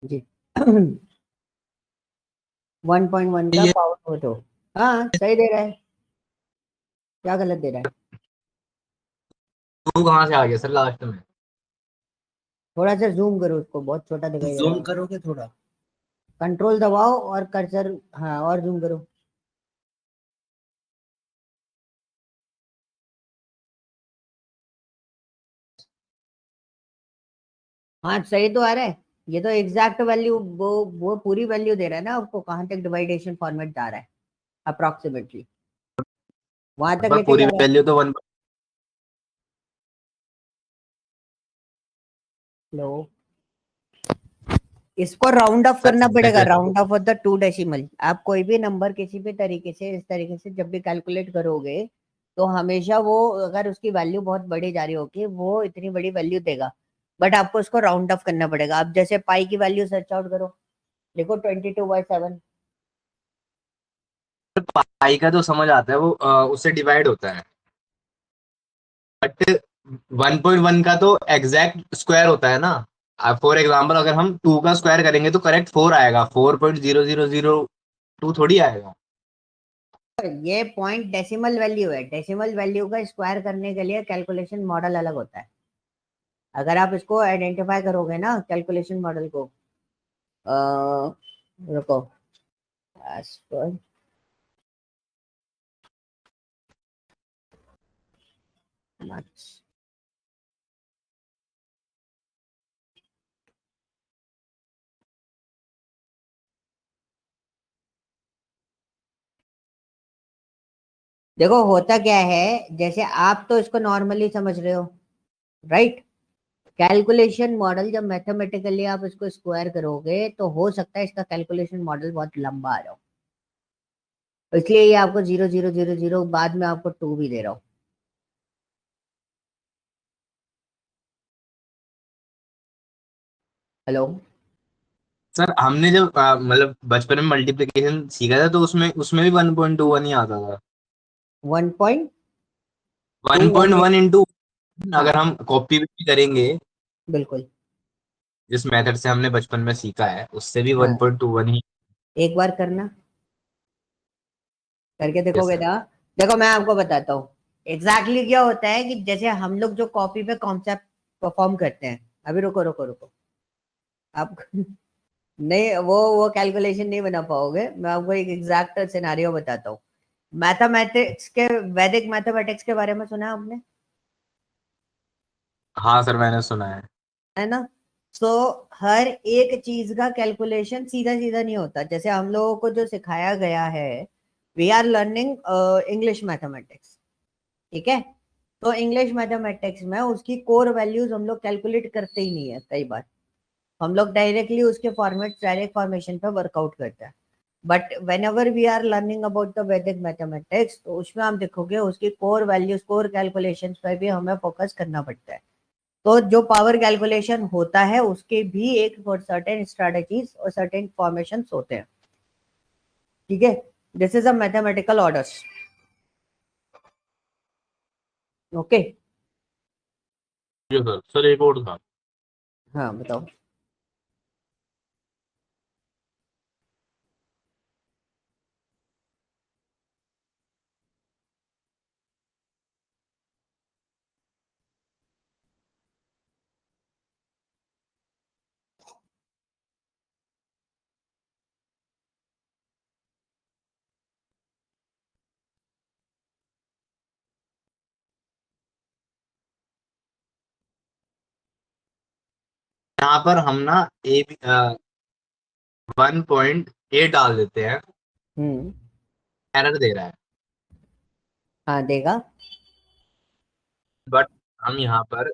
जी 1.1 का ये पावर हो तो हाँ सही दे रहा है, क्या गलत दे रहा है? टू कहाँ से आ गया सर लास्ट में? थोड़ा सा जूम करो उसको, बहुत छोटा दिखाई दे रहा जूम है। करोगे थोड़ा? कंट्रोल दबाओ और कर्सर, हाँ और जूम करो। हाँ सही तो आ रहा है। ये तो एग्जैक्ट वैल्यू, वो पूरी वैल्यू दे रहा है ना आपको, कहाँ तक डिवाइडेशन फॉर्मेट जा रहा है अप्रोक्सीमेटली, वहां तक पर लेके पूरी जा रहा है। वैल्यू तो वन। लो, इसको राउंड ऑफ सर करना पड़ेगा, वैसे round of of the 2 decimal. आप कोई भी नंबर किसी भी तरीके से, इस तरीके से जब भी कैलकुलेट करोगे, तो हमेशा वो, अगर उसकी वैल्यू बहुत बड़ी जा रही होगी, वो इतनी बड़ी वैल्यू देगा। बट आपको उसको राउंड ऑफ करना पड़ेगा। आप जैसे पाई की वैल्यू सर्च आउट करो, देखो 22/7। पाई का तो समझ आता है, वो उससे डिवाइड होता है। बट 1.1 का तो एग्जैक्ट स्क्वायर होता है ना। फॉर एग्जाम्पल अगर हम टू का स्क्वायर करेंगे तो करेक्ट फोर आएगा, 4.0002 थोड़ी आएगा। ये पॉइंट डेसिमल वैल्यू है, डेसिमल वैल्यू का स्क्वायर करने के लिए कैलकुलेशन मॉडल अलग होता है। अगर आप इसको आइडेंटिफाई करोगे ना कैलकुलेशन मॉडल को, रुको, as per much। देखो होता क्या है, जैसे आप तो इसको नॉर्मली समझ रहे हो, राइट? कैलकुलेशन मॉडल जब मैथमेटिकली आप इसको स्क्वायर करोगे, तो हो सकता है इसका कैलकुलेशन मॉडल बहुत लंबा आ जाओ, इसलिए ये आपको 0.000 बाद में आपको 2 भी दे रहा हूँ। हेलो। सर हमने जब मतलब बचपन में मल्टीप्लिकेशन सीखा था तो उसमें उसमें भी 1.21 ही आता था। 1.21 है। 1.1 इंटू, हाँ अगर हम कॉपी भी करेंगे बिल्कुल। जिस मेथड से हमने बचपन में सीखा है उससे भी हाँ 1.21 ही। एक बार करना, करके यस देखोगे सर। ना। देखो मैं आपको बताता हूँ एग्जैक्टली exactly क्या होता है, कि जैसे हम लोग जो कॉपी पे कॉन्सेप्ट परफॉर्म करते हैं, अभी रुको रुको रुको, आप नहीं, वो कैलकुलेशन नहीं बना पाओगे। मैं आपको एक एग्जैक्ट सिनारियो बताता हूँ। मैथमेटिक्स के, वैदिक मैथमेटिक्स के बारे में सुना है आपने? हाँ सर मैंने सुना है। है ना? सो हर एक चीज का कैलकुलेशन सीधा सीधा नहीं होता। जैसे हम लोगों को जो सिखाया गया है, we are learning English mathematics, ठीक है? तो इंग्लिश मैथमेटिक्स में उसकी कोर वैल्यूज हम लोग कैलकुलेट करते ही नहीं है कई बार। हम लोग डायरेक्टली उसके फॉर्मेट, डायरेक्ट फॉर्मेशन पे वर्कआउट करते हैं। But whenever we are learning about the Vedic mathematics, तो उसमें हम देखोगे उसकी कोर वैल्यूज, कोर कैलकुलेशंस पे भी हमें फोकस करना पड़ता है। तो जो पावर कैलकुलेशन होता है उसके भी एक सर्टेन स्ट्रेटजीज और सर्टेन फॉर्मेशंस होते हैं, ठीक है? This is a mathematical orders. Okay. जी सर। सर एक और था। हाँ बताओ। यहाँ पर हम ना ए 1.8 डाल देते हैं, हम्म। एरर दे रहा है। हाँ देगा। बट हम यहाँ पर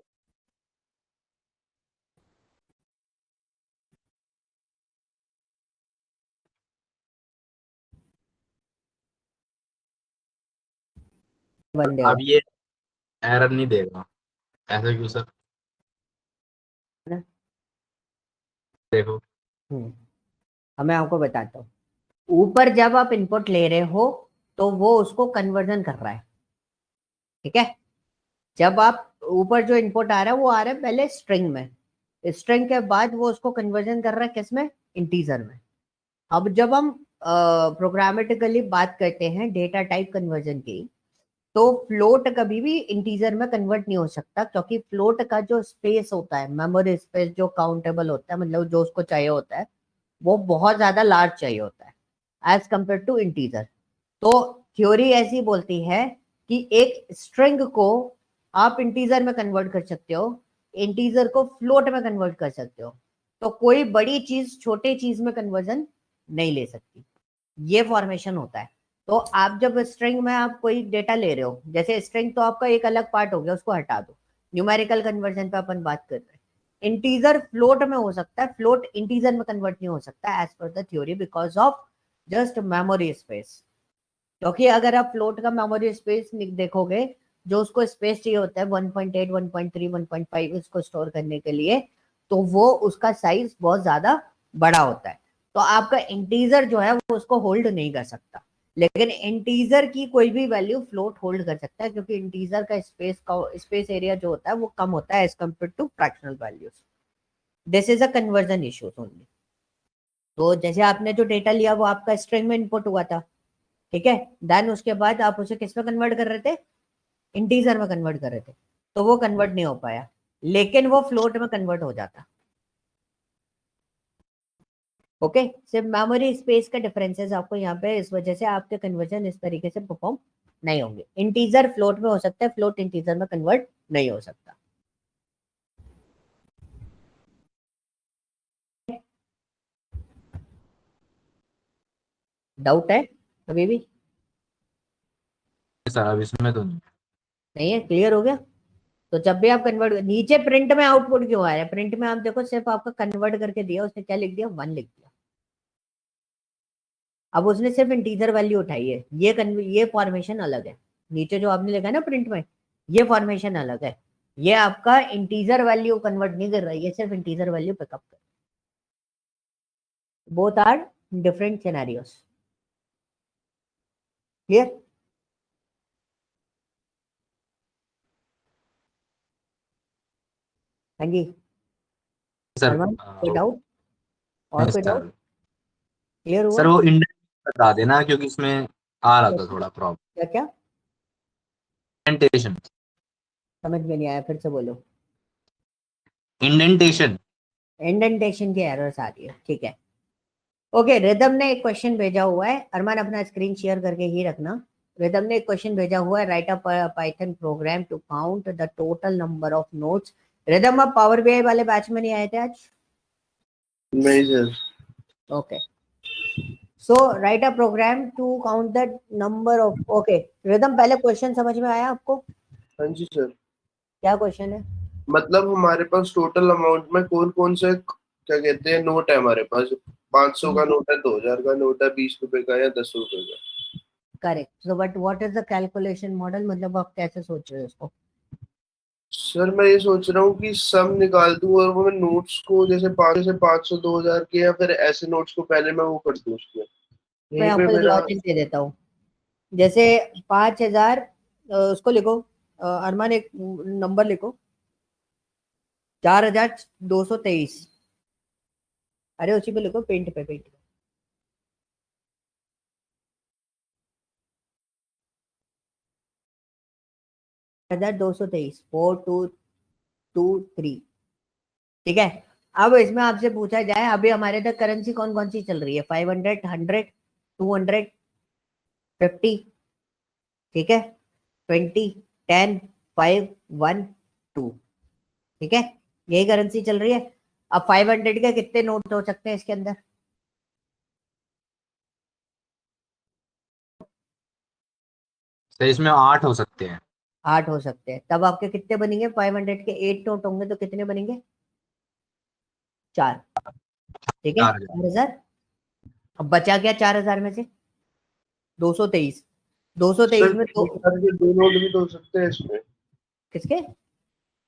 बन अब देगा, ये एरर नहीं देगा, ऐसा क्यों सर? है ना? देखो। हम्म। अब मैं आपको बताता हूँ। ऊपर जब आप इनपुट ले रहे हो, तो वो उसको कन्वर्जन कर रहा है, ठीक है? जब आप ऊपर जो इनपुट आ रहा है, वो आ रहा है पहले स्ट्रिंग में। स्ट्रिंग के बाद वो उसको कन्वर्जन कर रहा है किसमें, इंटीजर में। अब जब हम प्रोग्रामेटिकली बात करते हैं डेटा टाइप कन्वर्जन की, तो फ्लोट कभी भी इंटीजर में कन्वर्ट नहीं हो सकता, क्योंकि फ्लोट का जो स्पेस होता है, मेमोरी स्पेस जो काउंटेबल होता है, मतलब जो उसको चाहिए होता है, वो बहुत ज्यादा लार्ज चाहिए होता है एज कंपेयर टू इंटीजर। तो थ्योरी ऐसी बोलती है कि एक स्ट्रिंग को आप इंटीजर में कन्वर्ट कर सकते हो, इंटीजर को फ्लोट में कन्वर्ट कर सकते हो, तो कोई बड़ी चीज छोटे चीज में कन्वर्जन नहीं ले सकती। ये फॉर्मेशन होता है। तो आप जब स्ट्रिंग में आप कोई डेटा ले रहे हो, जैसे स्ट्रिंग तो आपका एक अलग पार्ट हो गया, उसको हटा दो, न्यूमेरिकल कन्वर्जन पे अपन बात कर रहे हैं। इंटीजर फ्लोट में हो सकता है, फ्लोट इंटीजर में कन्वर्ट नहीं हो सकता as per the theory, because of just memory space. क्योंकि अगर आप फ्लोट का मेमोरी स्पेस देखोगे, जो उसको स्पेस चाहिए होता है 1.8 1.3 1.5 इसको स्टोर करने के लिए, तो वो उसका साइज बहुत ज्यादा बड़ा होता है। तो आपका इंटीजर जो है वो उसको होल्ड नहीं कर सकता, लेकिन इंटीजर की कोई भी वैल्यू फ्लोट होल्ड कर सकता है, क्योंकि इंटीजर का स्पेस एरिया जो होता है वो कम होता है as compare to fractional values. This is a conversion issue only. तो जैसे आपने जो डेटा लिया वो आपका स्ट्रिंग में इनपुट हुआ था, ठीक है, देन उसके बाद आप उसे किस में कन्वर्ट कर रहे थे, इंटीजर में कन्वर्ट कर रहे थे, तो वो कन्वर्ट नहीं हो पाया, लेकिन वो फ्लोट में कन्वर्ट हो जाता। ओके, सिर्फ मेमोरी स्पेस का डिफरेंसेस आपको यहाँ पे, इस वजह से आपके कन्वर्जन इस तरीके से परफॉर्म नहीं होंगे। इंटीजर फ्लोट में हो सकता है, फ्लोट इंटीजर में कन्वर्ट नहीं हो सकता। डाउट है अभी भी? सर अब इसमें तो नहीं। नहीं है, क्लियर हो गया? तो जब भी आप कन्वर्ट, नीचे प्रिंट में आउटपुट क्यों आ रहा है, प्रिंट में आप देखो सिर्फ आपका कन्वर्ट करके दिया, उसने क्या लिख दिया, 1 लिख दिया। अब उसने सिर्फ इंटीजर वैल्यू उठाई है, ये फॉर्मेशन अलग है। नीचे जो आपने लिखा है ना प्रिंट में, ये फॉर्मेशन अलग है। ये आपका इंटीजर वैल्यू कन्वर्ट नहीं कर रहा है, ये सिर्फ इंटीजर वैल्यू पिकअप कर। Both are different scenarios. Clear? हाँ जी। सर अरमान, कोई डाउट? और नहीं कोई डाउट? सर। क्लियर हुआ? सर वो इंडेंट बता देना, क्योंकि इसमें आ रहा क्या था थोड़ा प्रॉब्लम। क्या? इंडेंटेशन। समझ में नहीं आया, फिर से बोलो। इंडेंटेशन। इंडेंटेशन की एरर्स आ रही है, ठीक है। ओके, रिदम ने एक क्वेश्चन भेजा हुआ है, अरमान अपना स्क्रीन शेयर करके ही रखना। रिदम ने एक क्वेश्चन भेजा हुआ है, write a Python program to count the total number of notes. Rhythm, आप पावर बीआई वाले बैच में नहीं आए थे आज? नहीं sir. Okay, so write a program to count the number of, okay. Rhythm, पहले क्वेश्चन समझ में आया आपको? हाँ जी सर। क्या क्वेश्चन है? मतलब हमारे पास टोटल अमाउंट में कौन कौन से क्या कहते हैं नोट है हमारे पास। 500 का नोट है, 2000 का नोट है, 20 रुपए का या 10 रुपए का। Correct, so but what is the calculation model, मतलब आप कैसे सोच रहे हो इसको? सर मैं ये सोच रहा हूँ कि सम निकाल दूं और वो मैं नोट्स को जैसे 500 2000 के या फिर ऐसे नोट्स को पहले मैं वो कर दूं उसमें। मैं यहीं पे आपको एक मेरा। लॉजिक दे देता हूँ। जैसे 5,000, उसको लिखो, अरमान एक नंबर लिखो, 4,223। अरे उसी पे लिखो, पेंट पे, पेंट पे। 4,223, 4223, ठीक है। अब इसमें आपसे पूछा जाए, अभी हमारे तक करेंसी कौन कौन सी चल रही है, 500, 100, 200, 50, ठीक है, 20, 10, 5, 1, 2, ठीक है, यही करेंसी चल रही है। अब 500 के कितने नोट हो सकते हैं इसके अंदर? सर इसमें 8 हो सकते हैं। 8 हो सकते हैं, तब आपके कितने बनेंगे, 500 के 8 नोट होंगे तो कितने बनेंगे, 4, ठीक है, 4000। 4,000। अब बचा क्या 4,000 में से, 223, 223 सर में तो 2000 के दो नोट भी तो हो सकते हैं इसमें। किसके?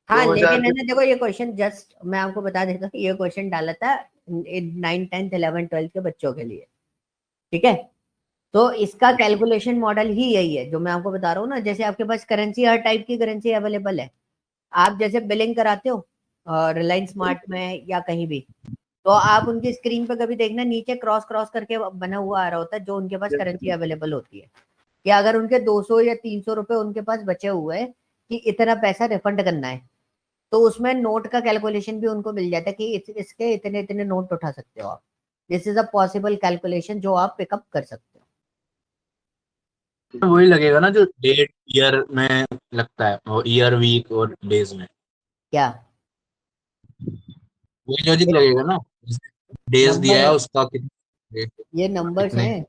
हाँ, 2000 लेकिन है के। ना, देखो ये क्वेश्चन जस्ट मैं आपको बता देता हूँ, ये क्वेश्चन डाला था 9, 10, 11, 12 के बच्चों के लिए, ठीक है। तो इसका कैलकुलेशन मॉडल ही यही है जो मैं आपको बता रहा हूँ ना। जैसे आपके पास करेंसी, हर टाइप की करेंसी अवेलेबल है। आप जैसे बिलिंग कराते हो, रिलायंस स्मार्ट में या कहीं भी, तो आप उनकी स्क्रीन पे कभी देखना नीचे क्रॉस क्रॉस करके बना हुआ आ रहा होता है जो उनके पास करेंसी अवेलेबल होती है, कि अगर उनके 200 या 300 रुपए उनके पास बचे हुए हैं कि इतना पैसा रिफंड करना है, तो उसमें नोट का कैलकुलेशन भी उनको मिल जाता है कि इसके इतने इतने नोट उठा सकते हो आप। This is a possible calculation जो आप पिकअप कर सकते हो। तो वही लगेगा ना जो डेट ईयर में लगता है, और ईयर वीक और डेज में क्या वही लॉजिक लगेगा ना। डेज नंबर दिया है है, उसका कितने ये नंबर्स कितने। हैं,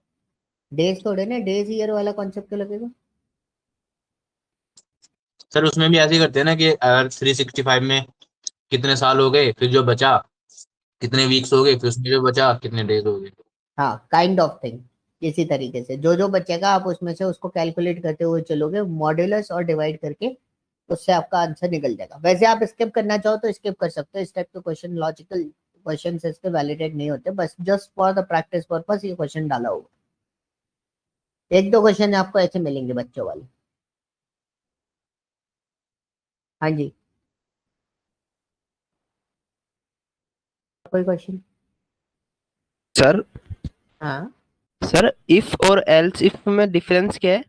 डेज थोड़े ना, डेज ईयर वाला कॉन्सेप्ट क्यों लगेगा? सर उसमें भी ऐसे ही करते हैं ना कि अगर 365 में कितने साल हो गए, फिर जो बचा कितने वीक्स हो गए, फिर उसमें जो बचा कितने डेज हो गए। हाँ, काइंड ऑफ थिंग। इसी तरीके से जो जो बचेगा आप उसमें से उसको कैलकुलेट करते हुए चलोगे, मॉड्यूलस और डिवाइड करके, उससे आपका आंसर निकल जाएगा। वैसे आप स्किप करना चाहो तो स्किप कर सकते हो, इस टाइप के क्वेश्चन लॉजिकल क्वेश्चन इसके वैलिडेट नहीं होते, बस just for the practice purpose ये क्वेश्चन डाला होगा। एक दो क्वेश्चन आपको ऐसे मिलेंगे बच्चों वाले। हाँ जी, कोई क्वेश्चन? सर हाँ, सर इफ और एल्स इफ में डिफरेंस क्या है?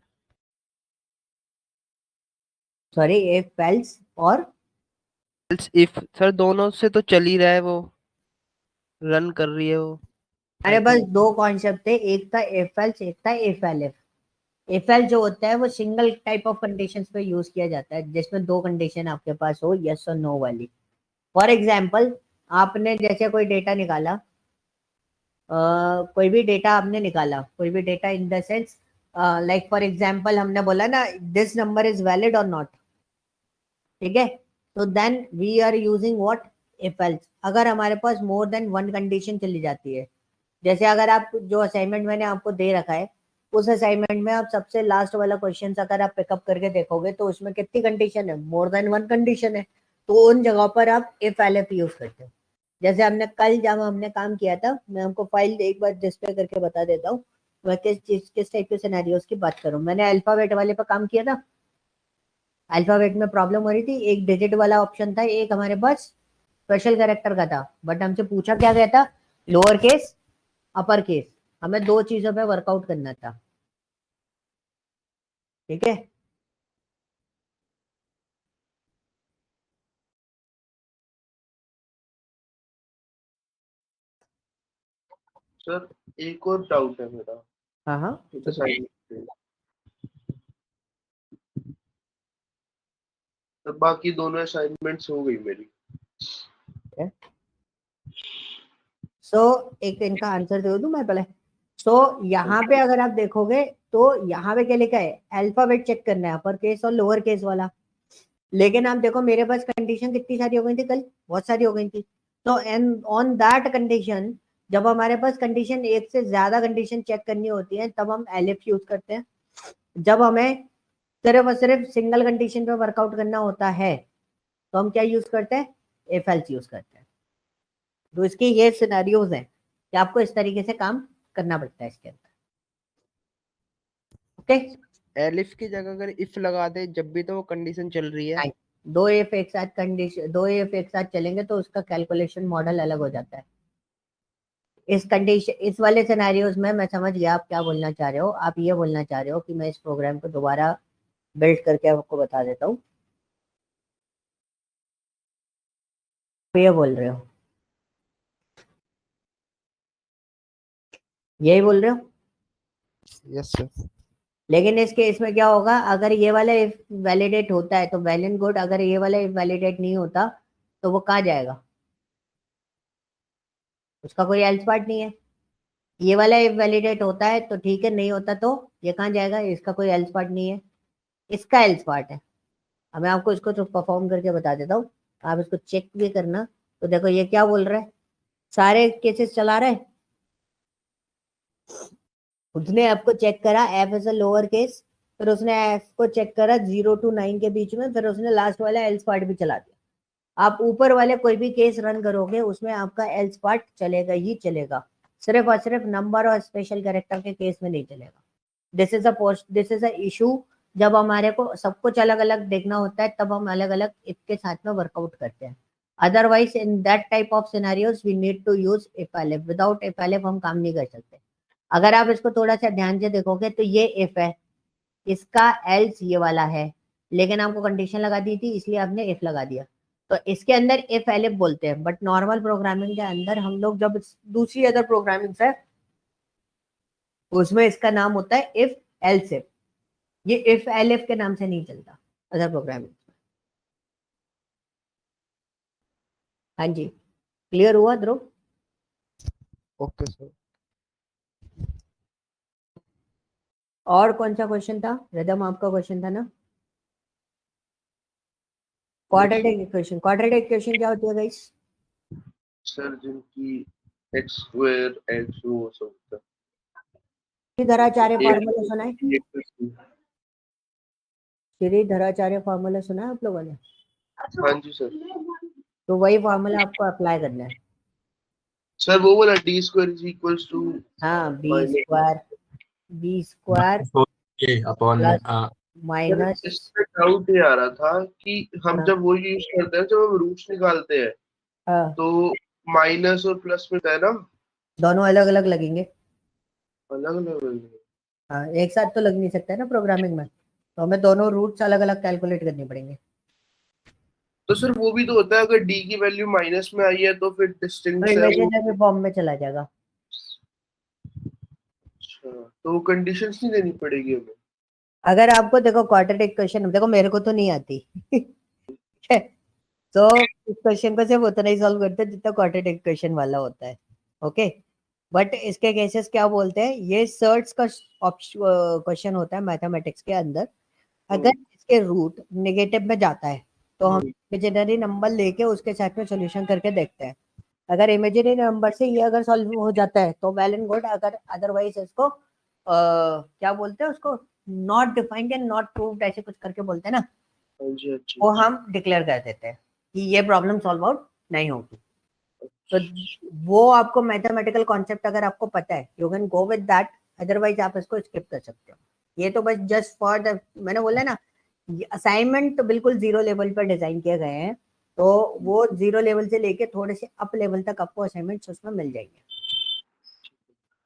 सॉरी, इफ एल्स और एल्स इफ सर दोनों से तो चल ही रहा है, वो रन कर रही है वो, अरे आई बस थिंक। दो कॉन्सेप्ट थे, एक था इफ एल्स, एक था if L if. If else जो होता है वो सिंगल टाइप ऑफ कंडीशंस पे यूज किया जाता है जिसमें दो कंडीशन आपके पास हो, यस और नो वाली। फॉर एग्जाम्पल, आपने जैसे कोई डेटा निकाला, कोई भी डेटा आपने निकाला, कोई भी data in the sense, like for example हमने बोला ना दिस नंबर इज वैलिड और नॉट, ठीक है? तो then we are using what, if else. अगर हमारे पास मोर देन वन कंडीशन चली जाती है, जैसे अगर आप जो असाइनमेंट मैंने आपको दे रखा है, उस असाइनमेंट में आप सबसे लास्ट वाला क्वेश्चन अगर आप पिकअप करके देखोगे तो उसमें कितनी कंडीशन है, मोर देन वन कंडीशन है। तो उन जगहों पर आप इफ एल इफ यूज करते हो। जैसे हमने कल जब हमने काम किया था, मैं हमको फाइल एक बार डिस्प्ले करके बता देता हूँ, मैं किस चीज किस टाइप के सिनेरियोस की बात करूँ। मैंने अल्फाबेट वाले पर काम किया था। अल्फाबेट में प्रॉब्लम हो रही थी, एक डिजिट वाला ऑप्शन था, एक हमारे पास स्पेशल कैरेक्टर का था, बट हमसे पूछा क्या गया था, लोअर केस अपर केस। हमें दो चीजों पे वर्कआउट करना था, ठीक है? सर एक और डाउट है मेरा हाँ हाँ, इस पूछो पूछो। assignment पे। तो बाकी दोनों असाइनमेंट्स हो गई मेरी। सो एक इनका आंसर दे दूं मैं पहले। सो यहाँ पे अगर आप देखोगे तो यहाँ पे क्या लिखा है, अल्फाबेट चेक करना है, अपर केस और लोअर केस वाला। लेकिन आप देखो मेरे पास कंडीशन कितनी सारी हो गई थी कल, बहुत सारी हो गई थी। तो एंड ऑन दैट कंडीशन, जब हमारे पास कंडीशन एक से ज्यादा कंडीशन चेक करनी होती है तब हम एलिफ यूज करते हैं। जब हमें सिर्फ और सिर्फ सिंगल कंडीशन पे वर्कआउट करना होता है तो हम क्या यूज करते हैं, इफ एल्स यूज करते हैं। तो इसके ये सिनेरियोज हैं कि आपको इस तरीके से काम करना पड़ता है इसके अंदर। ओके, एलिफ की जगह अगर इफ लगा दे जब भी, तो वो कंडीशन चल रही है। दो इफ एक साथ कंडीशन, दो इफ एक साथ चलेंगे तो उसका कैलकुलेशन मॉडल अलग हो जाता है। इस कंडीशन, इस वाले सिनेरियोज में मैं समझ गया आप क्या बोलना चाह रहे हो। आप ये बोलना चाह रहे हो कि मैं इस प्रोग्राम को दोबारा बिल्ड करके आपको बता देता हूँ, ये बोल रहे हो, यही बोल रहे हो? Yes sir. लेकिन इस केस में क्या होगा, अगर ये वाला इफ वैलिडेट होता है तो वेल एंड गुड, अगर ये वाला इफ वैलिडेट नहीं होता तो वो कहाँ जाएगा, उसका कोई एल्स पार्ट नहीं है। ये वाला इफ वैलिडेट होता है तो ठीक है, नहीं होता तो ये कहाँ जाएगा, इसका कोई एल्स पार्ट नहीं है, इसका एल्स पार्ट है। अब मैं आपको इसको तो परफॉर्म करके बता देता हूँ, आप इसको चेक भी करना। तो देखो ये क्या बोल रहा है, सारे केसेस चला रहा है, उसने आपको चेक करा F as a lower case, फिर उसने एफ को चेक करा 0 to 9 के बीच में, फिर उसने लास्ट वाला एल्स पार्ट भी चला दिया। आप ऊपर वाले कोई भी केस रन करोगे उसमें आपका एल्स पार्ट चलेगा ही चलेगा, सिर्फ और सिर्फ नंबर और स्पेशल कैरेक्टर के केस में नहीं चलेगा। This is a issue. जब हमारे को सब कुछ अलग अलग देखना होता है तब हम अलग अलग इसके साथ में वर्कआउट करते हैं। Otherwise in that type of scenarios we need to use if elif, without if elif हम काम नहीं कर सकते। अगर आप इसको थोड़ा सा ध्यान से देखोगे तो ये इफ है, इसका एल्स ये वाला है, लेकिन आपको कंडीशन लगा दी थी इसलिए आपने इफ लगा दिया, तो इसके अंदर इफ एलिफ बोलते हैं। बट नॉर्मल प्रोग्रामिंग के अंदर हम लोग जब दूसरी अदर प्रोग्रामिंग है उसमें इसका नाम होता है इफ एल्स इफ, ये इफ एलिफ के नाम से नहीं चलता अदर प्रोग्रामिंग। हाँ जी, क्लियर हुआ ध्रुव? Okay sir. और कौन सा क्वेश्चन था रिदम, आपका क्वेश्चन था ना? क्वाड्रेटिक इक्वेशन, क्वाड्रेटिक इक्वेशन क्या होती है गाइस? सर जिनकी एक्स स्क्वायर एक्स वो सब होता श्रीधराचार्य है। फार्मूला सुना है? एक- श्रीधराचार्य फार्मूला सुना है आप लोगों ने? हाँ जी सर। तो वही फार्मूला आपको अप्लाई करना है। सर वो वाला D square is equals to हाँ, बी स्क्वायर ये अपॉन में प्लस माइनस, इसमें डाउट ये आ रहा था कि हम हाँ। जब वो यूज करते हैं जब हम रूट्स निकालते हैं हाँ, तो माइनस और प्लस में है ना दोनों अलग अलग लगेंगे। अलग अलग। हाँ, एक साथ तो लग नहीं सकता है ना प्रोग्रामिंग में, तो हमें दोनों रूट्स अलग अलग कैलकुलेट करनी पड़ेंगे। तो सर वो भी तो होता है, अगर डी की वैल्यू माइनस में आई है तो फिर डिस्टिंक्ट तो है वो। इमेजिनरी फॉर्म में चला जाएगा। अच्छा, तो वो कंडीशंस नहीं देनी पड़ेगी हमें। अगर आपको देखो क्वाड्रेटिक इक्वेशन, देखो मेरे को तो नहीं आती तो इस क्वेश्चन को सिर्फ उतना ही सॉल्व करते हैं जितना क्वाड्रेटिक इक्वेशन वाला होता है, ओके। बट इसके केसेस क्या बोलते हैं, ये सर्ट्स का क्वेश्चन होता है मैथमेटिक्स के अंदर। अगर इसके रूट नेगेटिव में जाता है तो हम इमेजिनरी नंबर लेके उसके साथ में सॉल्यूशन करके देखते हैं। अगर इमेजिनरी नंबर से ये अगर सॉल्व हो जाता है तो वेल एंड गुड, अगर अदरवाइज इसको क्या बोलते हैं उसको, not defined and not proved ऐसे कुछ करके बोलते हैं ना, हाँ जी, अच्छा वो हम डिक्लेयर कर देते हैं कि ये प्रॉब्लम सॉल्व आउट नहीं होगी। तो वो आपको मैथमेटिकल कॉन्सेप्ट अगर आपको पता है you can go with that, otherwise आप इसको स्किप कर सकते हो। ये तो बस जस्ट फॉर द, मैंने बोला ना असाइनमेंट तो बिल्कुल जीरो लेवल पर डिजाइन किए गए हैं, तो वो जीरो लेवल से लेके थोड़े से अप लेवल तक आपको असाइनमेंट्स उसमें मिल जाएंगे,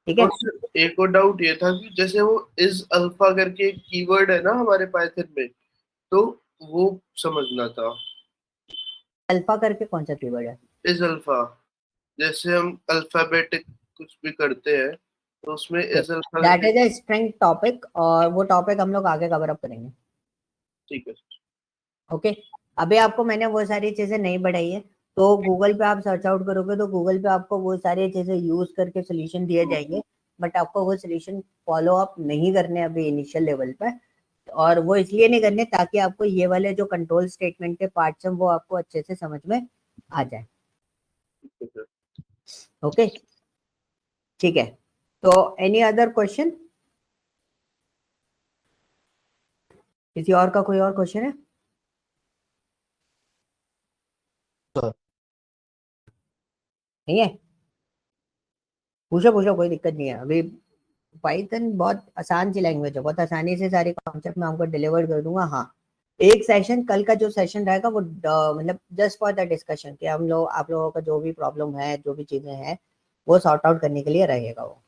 ठीक है। और सर एक और डाउट ये था कि जैसे वो इज अल्फा करके एक कीवर्ड है ना हमारे पाइथन में, तो वो समझना था। अल्फा करके कौन सा कीवर्ड है? इज अल्फा, जैसे हम अल्फाबेटिक कुछ भी करते हैं तो उसमें इज अल्फा दैट करके। इज अ स्ट्रिंग टॉपिक, और वो टॉपिक हम लोग आगे कवर अप करेंगे, ठीक है। ओके। अभी आपको मैंने वो सारी चीजें नहीं बढ़ाई है, तो गूगल पे आप सर्च आउट करोगे तो गूगल पे आपको वो सारी चीजें यूज करके सोल्यूशन दिए जाएंगे, बट आपको वो सोल्यूशन फॉलो अप नहीं करने अभी इनिशियल लेवल पे। और वो इसलिए नहीं करने ताकि आपको ये वाले जो कंट्रोल स्टेटमेंट के पार्ट्स हैं वो आपको अच्छे से समझ में आ जाए, ओके, ठीक है। तो एनी अदर क्वेश्चन, किसी और का कोई और क्वेश्चन है? नहीं है? पूछो पूछो, कोई दिक्कत नहीं है। अभी पाइथन बहुत आसान सी लैंग्वेज है, बहुत आसानी से सारे कॉन्सेप्ट मैं आपको डिलीवर कर दूंगा। हाँ, एक सेशन, कल का जो सेशन रहेगा वो मतलब जस्ट फॉर द डिस्कशन, कि हम लोग आप लोगों का जो भी प्रॉब्लम है, जो भी चीजें हैं वो सॉर्ट आउट करने के लिए रहेगा वो।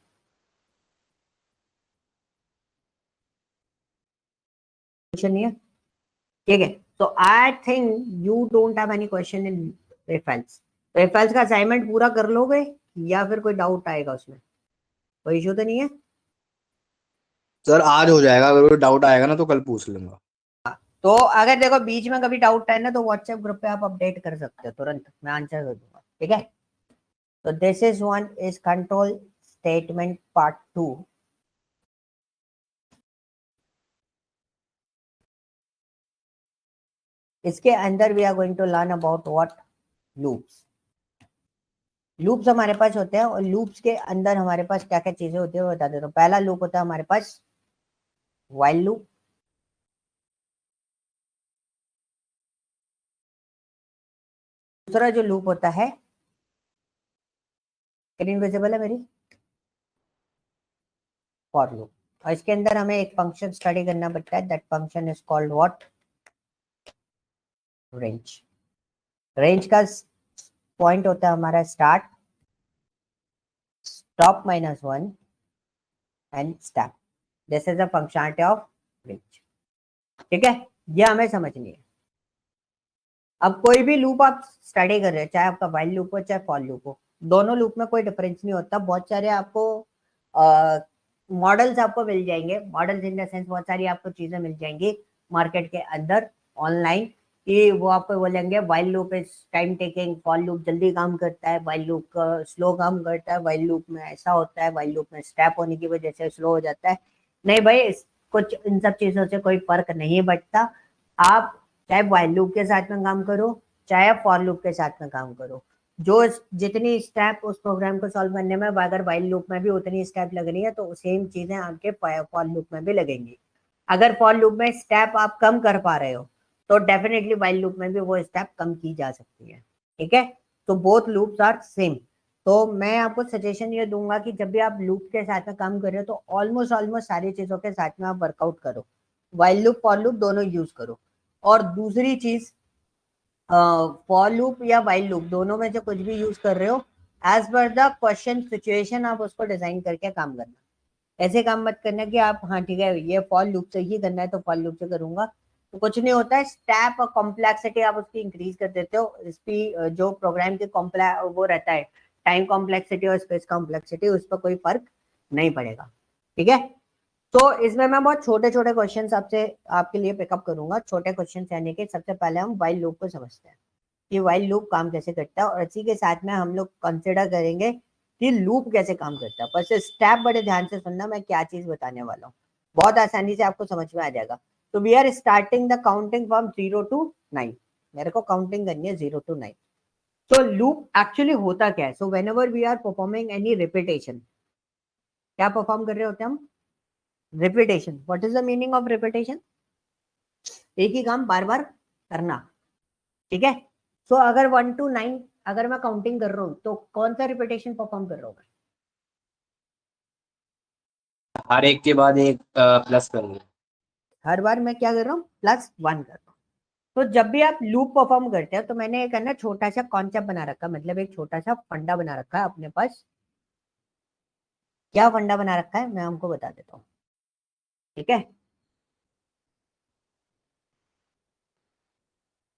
क्वेश्चन नहीं है? ठीक है, तो I think you don't have any question in reference. तो रेफरेंस का असाइनमेंट पूरा कर लोगे या फिर कोई डाउट आएगा उसमें? कोई इशू तो नहीं है? सर आज हो जाएगा, अगर कोई डाउट आएगा ना तो कल पूछ लूंगा। तो अगर देखो बीच में कभी डाउट आए ना तो व्हाट्सएप ग्रुप पे आप अपडेट कर सकते हो, तुरंत मैं आंसर कर दूंगा, ठीक है। तो this is one is control statement part 2। इसके अंदर we are going to learn about what loops. Loops हमारे पास होते हैं, और लूप्स के अंदर हमारे पास क्या क्या चीजें होती है वो बता देता हूँ। पहला लूप होता है हमारे पास व्हाइल लूप, दूसरा जो लूप होता है, स्क्रीन विजिबल है मेरी, फॉर लूप। और इसके अंदर हमें एक फंक्शन स्टडी करना पड़ता है, that function is called what, range. Range का पॉइंट होता है हमारा start, stop -1 and step, this is a functionality of bridge. ठीक है, ये हमें समझनी है। अब कोई भी लूप आप स्टडी कर रहे हो, चाहे आपका वाइल लूप हो चाहे फॉर लूप हो, दोनों लूप में कोई डिफरेंस नहीं होता। बहुत सारे आपको मॉडल्स आपको मिल जाएंगे, मॉडल्स इन द सेंस बहुत सारी आपको चीजें मिल जाएंगी मार्केट के अंदर ऑनलाइन, कि वो आपको बोलेंगे while loop is time taking, for loop जल्दी काम करता है, वाइल लूप स्लो काम करता है, वाइल लूप में ऐसा होता है, वाइल लूप में स्टेप होने की वजह से स्लो हो जाता है। नहीं भाई, कुछ इन सब चीजों से कोई फर्क नहीं पड़ता। आप चाहे वाइल लूप के साथ में काम करो चाहे फॉर लूप के साथ में काम करो, जो जितनी स्टेप उस प्रोग्राम को सॉल्व करने में अगर वाइल लूप में भी उतनी स्टेप लग रही है तो सेम चीजें आपके फॉर लूप में भी लगेंगी। अगर फॉर लूप में स्टेप आप कम कर पा रहे हो तो डेफिनेटली वाइल लूप में भी वो स्टेप कम की जा सकती है। ठीक है, तो बोथ लूप्स आर सेम। तो मैं आपको सजेशन ये दूंगा कि जब भी आप लूप के साथ में काम कर रहे हो तो ऑलमोस्ट सारी चीजों के साथ में आप वर्कआउट करो, वाइल लूप फॉर लूप दोनों यूज करो। और दूसरी चीज, फॉर लूप या वाइल लूप दोनों में से कुछ भी यूज कर रहे हो, as per the question situation आप उसको डिजाइन करके काम करना। ऐसे काम मत करना कि आप हाँ ठीक है ये फॉर लूप से ही करना है तो फॉर लूप से करूंगा, तो कुछ नहीं होता है। स्टेप और कॉम्प्लेक्सिटी आप उसकी इंक्रीज कर देते हो, इसकी जो प्रोग्राम के वो रहता है टाइम कॉम्प्लेक्सिटी और स्पेस कॉम्प्लेक्सिटी, उस पर कोई फर्क नहीं पड़ेगा। ठीक है, तो इसमें मैं बहुत छोटे छोटे क्वेश्चंस आपसे आपके लिए पिकअप करूंगा। छोटे क्वेश्चंस यानी कि सबसे पहले हम वाइल लूप को समझते हैं कि वाइल लूप काम कैसे करता है, और इसी के साथ में हम लोग कंसिडर करेंगे कि लूप कैसे काम करता है। बस स्टेप बड़े ध्यान से सुनना, मैं क्या चीज बताने वाला हूँ, बहुत आसानी से आपको समझ में आ जाएगा। तो we are starting the counting from 0 to 9। मेरे को काउंटिंग करनी है 0 to 9। तो लूप एक्चुअली होता क्या है? So whenever we are performing any repetition, क्या परफॉर्म कर रहे होते हैं हम? Repetition. What is the meaning of repetition? एक ही काम बार बार करना। ठीक है, सो अगर 1 to 9 अगर मैं काउंटिंग कर रहा हूं तो कौन सा रिपीटेशन परफॉर्म कर रहा हूं? हर एक के बाद एक प्लस करूंगा। हर बार मैं क्या कर रहा हूँ? +1 कर रहा हूँ। तो जब भी आप लूप परफॉर्म करते हैं तो मैंने एक है ना छोटा सा कॉन्सेप्ट बना रखा, मतलब एक छोटा सा फंडा बना रखा है अपने पास। क्या फंडा बना रखा है मैं हमको बता देता हूँ। ठीक है,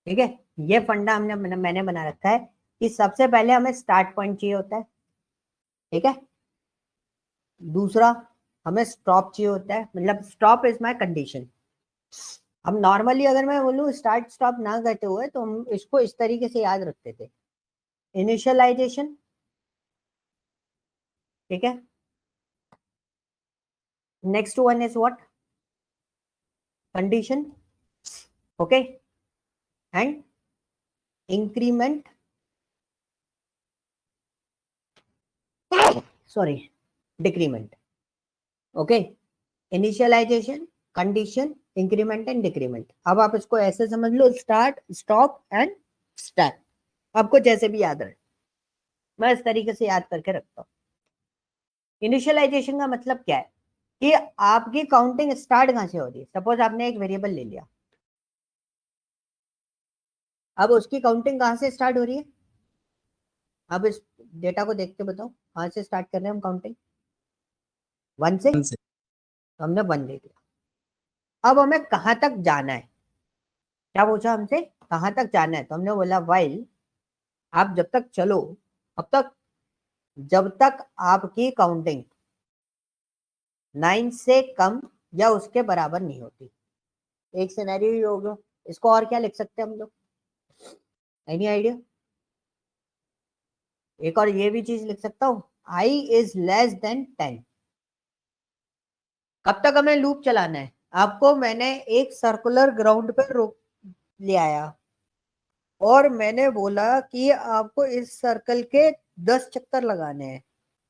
ठीक है, ये फंडा मैंने बना रखा है कि सबसे पहले हमें स्टार्ट पॉइंट चाहिए होता है। ठीक है, दूसरा हमें स्टॉप चाहिए होता है, मतलब स्टॉप इज माय कंडीशन। अब नॉर्मली अगर मैं बोलूँ स्टार्ट स्टॉप ना करते हुए तो हम इसको इस तरीके से याद रखते थे, इनिशियलाइजेशन। ठीक है, next one is what? Condition. Okay, and increment, sorry decrement. Okay, initialization, condition, increment and decrement. अब आप इसको ऐसे समझ लो, स्टार्ट स्टॉप एंड स्टैक, आपको जैसे भी याद रहे, मैं इस तरीके से याद करके रखता हूँ। इनिशियलाइजेशन का मतलब क्या है कि आपकी काउंटिंग स्टार्ट कहां से हो रही है। सपोज आपने एक वेरिएबल ले लिया, अब उसकी काउंटिंग कहां से स्टार्ट हो रही है? अब इस डेटा को देख के बताओ कहां से स्टार्ट कर रहे हैं हम काउंटिंग? 1 से। तो हमने 1 ले लिया, अब हमें कहां तक जाना है? क्या पूछा हमसे? कहां तक जाना है? तो हमने बोला वाइल आप जब तक चलो अब तक, जब तक आपकी काउंटिंग 9 से कम या उसके बराबर नहीं होती। एक सिनेरियो ही होगा, इसको और क्या लिख सकते हैं हम लोग? Any idea? एक और ये भी चीज लिख सकता हूं, i इज लेस देन 10। कब तक हमें लूप चलाना है? आपको मैंने एक सर्कुलर ग्राउंड पर रोक ले आया और मैंने बोला कि आपको इस सर्कल के 10 चक्कर लगाने हैं,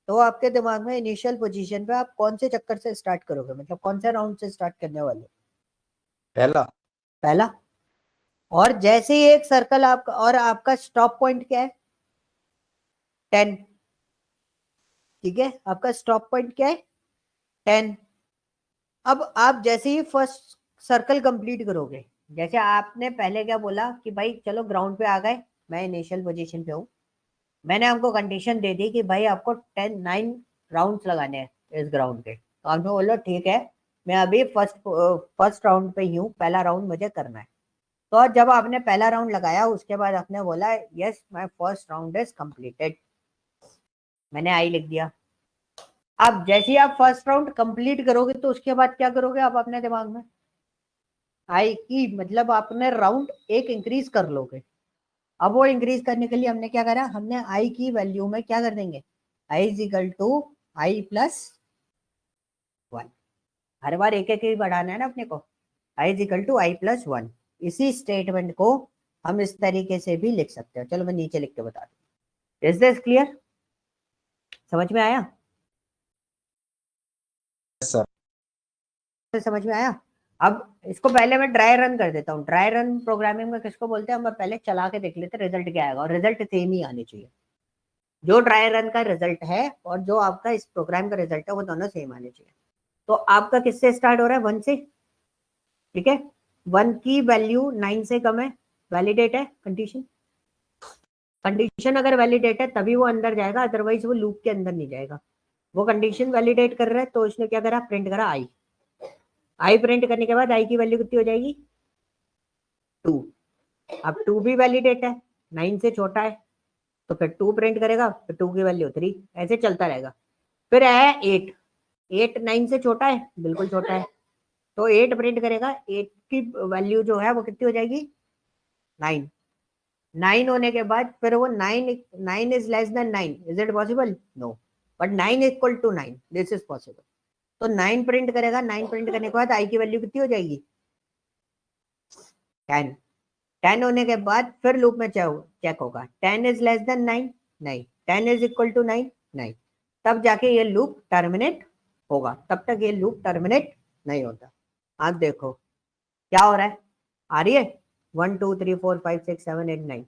तो आपके दिमाग में इनिशियल पोजीशन पे आप कौन से चक्कर से स्टार्ट करोगे, मतलब कौन से राउंड से स्टार्ट करने वाले? पहला। पहला। और जैसे ही एक सर्कल आपका, और आपका स्टॉप पॉइंट क्या है? 10। ठीक है, आपका स्टॉप पॉइंट क्या है? 10। अब आप जैसे ही फर्स्ट सर्कल कंप्लीट करोगे, जैसे आपने पहले क्या बोला कि भाई चलो ग्राउंड पे आ गए, मैं इनिशियल पोजीशन पे हूँ, मैंने हमको कंडीशन दे दी कि भाई आपको 9 राउंड्स लगाने हैं इस ग्राउंड के, तो आपने बोला ठीक है, मैं अभी फर्स्ट राउंड पे ही हूँ, पहला राउंड मुझे करना है। तो जब आपने पहला राउंड लगाया उसके बाद आपने बोला yes my first round is completed, मैंने आई लिख दिया। अब जैसे ही आप फर्स्ट राउंड कंप्लीट करोगे तो उसके बाद क्या करोगे आप अपने दिमाग में, आई की मतलब आपने राउंड एक इंक्रीज कर लोगे। अब वो इंक्रीज करने के लिए हमने क्या करा, हमने आई की वैल्यू में क्या कर देंगे, i is equal to i plus 1, हर बार एक एक ही बढ़ाना है ना अपने को, i is equal to i plus 1। इसी स्टेटमेंट को हम इस तरीके से भी लिख सकते हैं। चलो मैं नीचे लिख के बता दूं। इज दिस क्लियर, समझ में आया? सर समझ में आया? अब इसको पहले मैं ड्राई रन कर देता हूँ। ड्राई रन प्रोग्रामिंग में किसको बोलते हैं, हम पहले चला के देख लेते रिजल्ट क्या आएगा, और रिजल्ट सेम ही आनी चाहिए। जो ड्राई रन का रिजल्ट है और जो आपका इस प्रोग्राम का रिजल्ट है वो दोनों सेम आने चाहिए। तो आपका किससे स्टार्ट हो रहा है, 1 से, ठीक है। 1 की वैल्यू 9 से कम है, वैलिडेट है कंडीशन। कंडीशन अगर वैलिडेट है तभी वो अंदर जाएगा, अदरवाइज वो लूप के अंदर नहीं जाएगा। वो कंडीशन वैलिडेट कर रहा है तो उसने क्या करा, प्रिंट करा आई। आई प्रिंट करने के बाद आई की वैल्यू कितनी हो जाएगी, 2। अब 2 भी वैलिडेट है, 9 से छोटा है, तो फिर 2 प्रिंट करेगा, फिर 2 की वैल्यू 3, ऐसे चलता रहेगा। फिर है 8, 8 9 से छोटा है, बिल्कुल छोटा है, तो 8 प्रिंट करेगा, 8 की वैल्यू जो है वो कितनी हो जाएगी, 9। 9 होने के बाद फिर वो 9 is less than 9, is it possible, no, but 9 equal to 9, this is possible. तो 9 प्रिंट करेगा, 9 प्रिंट करने के बाद आई की वैल्यू कितनी हो जाएगी, 10। 10 होने के बाद फिर लूप में चेक होगा, 10 इज लेस देन 9, नहीं, 10 इज इक्वल टू 9, नहीं, तब जाके ये लूप टर्मिनेट होगा, तब तक ये लूप टर्मिनेट नहीं होता। आप देखो क्या हो रहा है, आ रही है 1 2 3 4 5 6 7 8 9।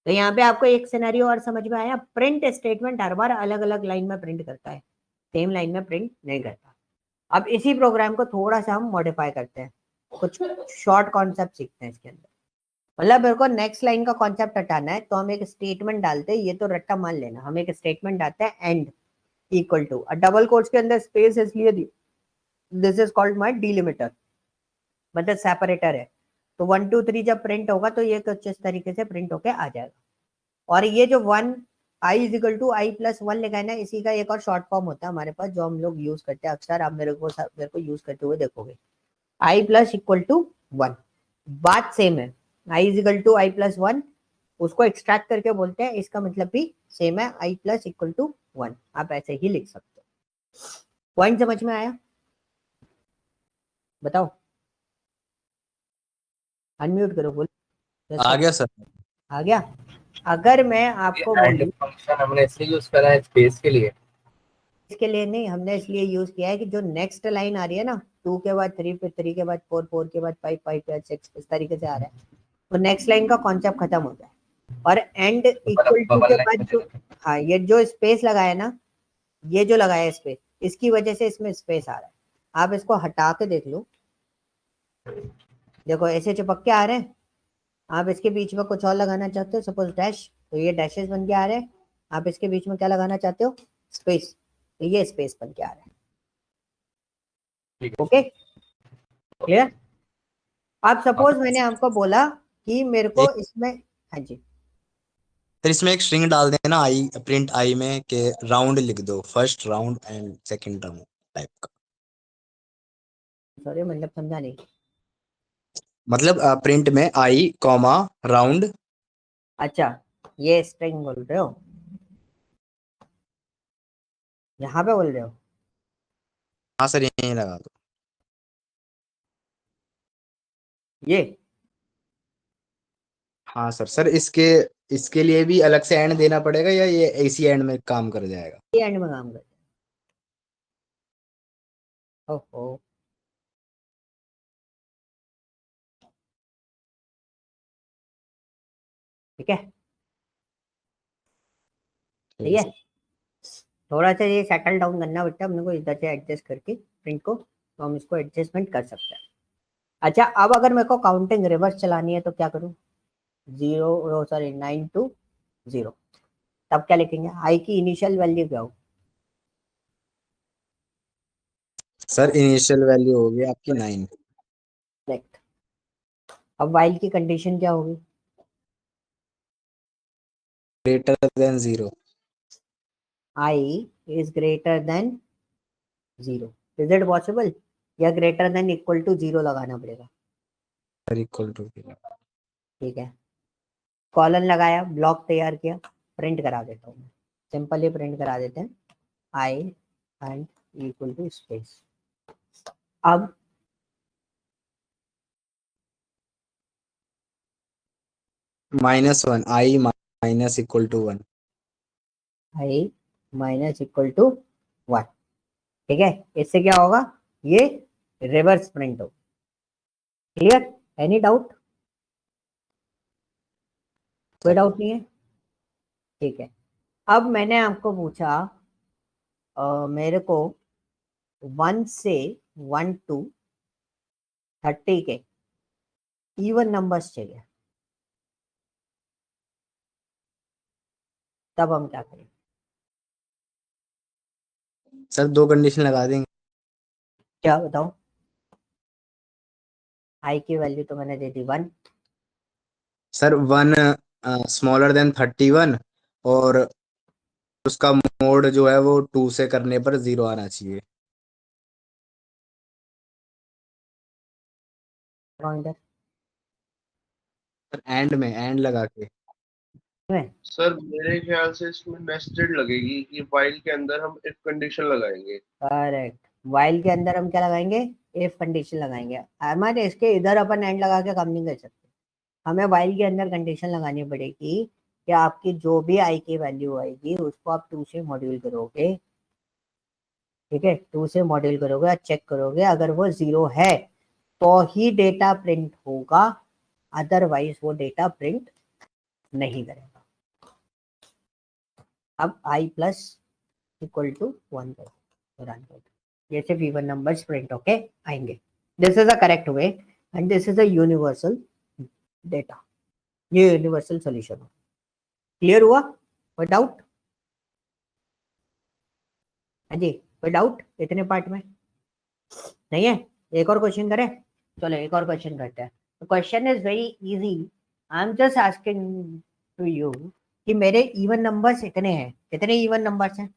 तो यहाँ पे आपको एक सिनेरियो और समझ में आया, प्रिंट स्टेटमेंट हर बार अलग अलग लाइन में प्रिंट करता है, सेम लाइन में प्रिंट नहीं करता। अब इसी प्रोग्राम को थोड़ा सा हम मॉडिफाई करते हैं, कुछ शॉर्ट कॉन्सेप्ट सीखते हैं इसके अंदर। मतलब मेरे को नेक्स्ट लाइन का कॉन्सेप्ट हटाना है तो हम एक स्टेटमेंट डालते हैं, ये तो रट्टा मान लेना, हम एक स्टेटमेंट डालते हैं end equal to, double quotes के अंदर स्पेस इसलिए दी, this is called my delimiter, मतलब सेपरेटर है। तो 1 2 3 जब प्रिंट होगा तो ये कुछ इस तरीके से प्रिंट होके आ जाएगा। और ये जो 1 i is equal to i plus 1 लिखा है ना, इसी का एक और शॉर्ट फॉर्म होता है हमारे पास जो हम लोग यूज करते हैं अक्सर, आप मेरे को यूज करते हुए देखोगे, आई प्लस इक्वल टू 1, बात सेम है, i is equal to i plus 1, उसको एक्सट्रैक्ट करके बोलते हैं, इसका मतलब भी सेम है, आई प्लस इक्वल टू 1, आप ऐसे ही लिख सकते हो। पॉइंट समझ में आया, बताओ, अनम्यूट करो, बोल। आ गया सर। आ गया। अगर मैं आपको बोलूं, फंक्शन हमने इसलिए यूज करा है स्पेस के लिए, इसके लिए नहीं, हमने इसलिए यूज किया है कि जो नेक्स्ट लाइन आ रही है ना, 2 के बाद 3, फिर 3 के बाद 4, 4 के बाद 5, 5 के बाद 6, इस तरीके से आ रहा है, तो नेक्स्ट लाइन का कॉन्सेप्ट खत्म हो जाए। और एंड इक्वल टू के बाद जो, हाँ, ये जो स्पेस लगाया ना, ये जो लगाया है स्पेस, इसकी वजह से इसमें स्पेस आ रहा है। आप इसको हटा के देख लो, देखो ऐसे चिपक के आ रहे हैं। आप इसके बीच में कुछ और लगाना चाहते हो, सपोज डैश, तो ये डैशेस बन के आ रहे हैं। आप इसके बीच में क्या लगाना चाहते हो, स्पेस, तो ये स्पेस बन के आ रहा है। Okay, clear? अब सपोज मैंने आपको बोला कि मेरे को इसमें, हाँ जी, फिर इसमें एक स्ट्रिंग डाल देना आई, प्रिंट आई में के राउंड लिख दो, first round and second round type का। सॉरी मतलब समझा नहीं। मतलब प्रिंट में आई कॉमा राउंड। अच्छा, ये स्ट्रिंग बोल रहे हो, यहाँ पे बोल रहे हो, हाँ सर यही लगा दो। ये हाँ सर। सर इसके इसके लिए भी अलग से एंड देना पड़ेगा या ये इसी एंड में काम कर जाएगा? एंड में काम करते हैं। ओहो, ठीक है, ठीक है। थोड़ा सा ये सेटल डाउन करना बेटा अपने को, इधर से एडजस्ट करके प्रिंट को, तो हम इसको एडजस्टमेंट कर सकते हैं। अच्छा, अब अगर मेरे को काउंटिंग रिवर्स चलानी है तो क्या करूं, 0 सॉरी 9 to 0, तब क्या लिखेंगे, आई की इनिशियल वैल्यू क्या होगी? सर इनिशियल वैल्यू होगी आपकी 9। करेक्ट। अब वाइल की कंडीशन क्या होगी? Greater than 0। I is greater than 0। Is it possible, या ग्रेटर देन इक्वल टू 0 लगाना पड़ेगा? Sir equal to. ठीक है, कॉलन लगाया, ब्लॉक तैयार किया, प्रिंट करा देता हूँ, सिंपली प्रिंट करा देते हैं, i end equal to space. अब -1 i minus equal to 1। I minus equal to 1। ठीक है, इससे क्या होगा, ये रिवर्स प्रिंट हो। Clear, any doubt? कोई डाउट नहीं है? ठीक है, अब मैंने आपको पूछा मेरे को 1 से 1 to 30 के इवन नंबर्स चाहिए, तब हम क्या करें? सर 2 कंडीशन लगा देंगे। क्या बताओ? आई की वैल्यू तो मैंने दे दी 1। सर 1 स्मॉलर देन 31 और उसका मोड जो है वो 2 से करने पर 0 आना चाहिए। पॉइंटर सर एंड लगा के। में सर मेरे ख्याल से इसमें नेस्टेड लगेगी कि वाइल के अंदर हम इफ कंडीशन लगाएंगे। करेक्ट, वाइल के अंदर हम क्या लगाएंगे, इफ कंडीशन लगाएंगे। हमारे इसके इधर अपन एंड लगा के काम नहीं कर सकते, हमें वाइल के अंदर कंडीशन लगानी पड़ेगी कि आपकी जो भी आई की वैल्यू आएगी उसको आप 2 से मॉड्यूल करोगे। ठीक है, 2 से मॉड्यूल करोगे और चेक करोगे, अगर वो 0 है तो ही डेटा प्रिंट होगा, अदरवाइज वो डेटा प्रिंट नहीं करेगा। अब आई प्लस इक्वल टू 1 करो, रन करो, ये सिर्फ इवन नंबर्स प्रिंट होके आएंगे। This is a correct way and this is a universal data, ये यूनिवर्सल सॉल्यूशन हो। क्लियर हुआ? कोई डाउट? हाँ जी, कोई डाउट इतने पार्ट में? नहीं है? एक और क्वेश्चन करें? चलो एक और क्वेश्चन करते हैं। Question is very easy, I am just asking to you कि मेरे इवन नंबर्स इतने हैं, कितने इवन नंबर्स हैं,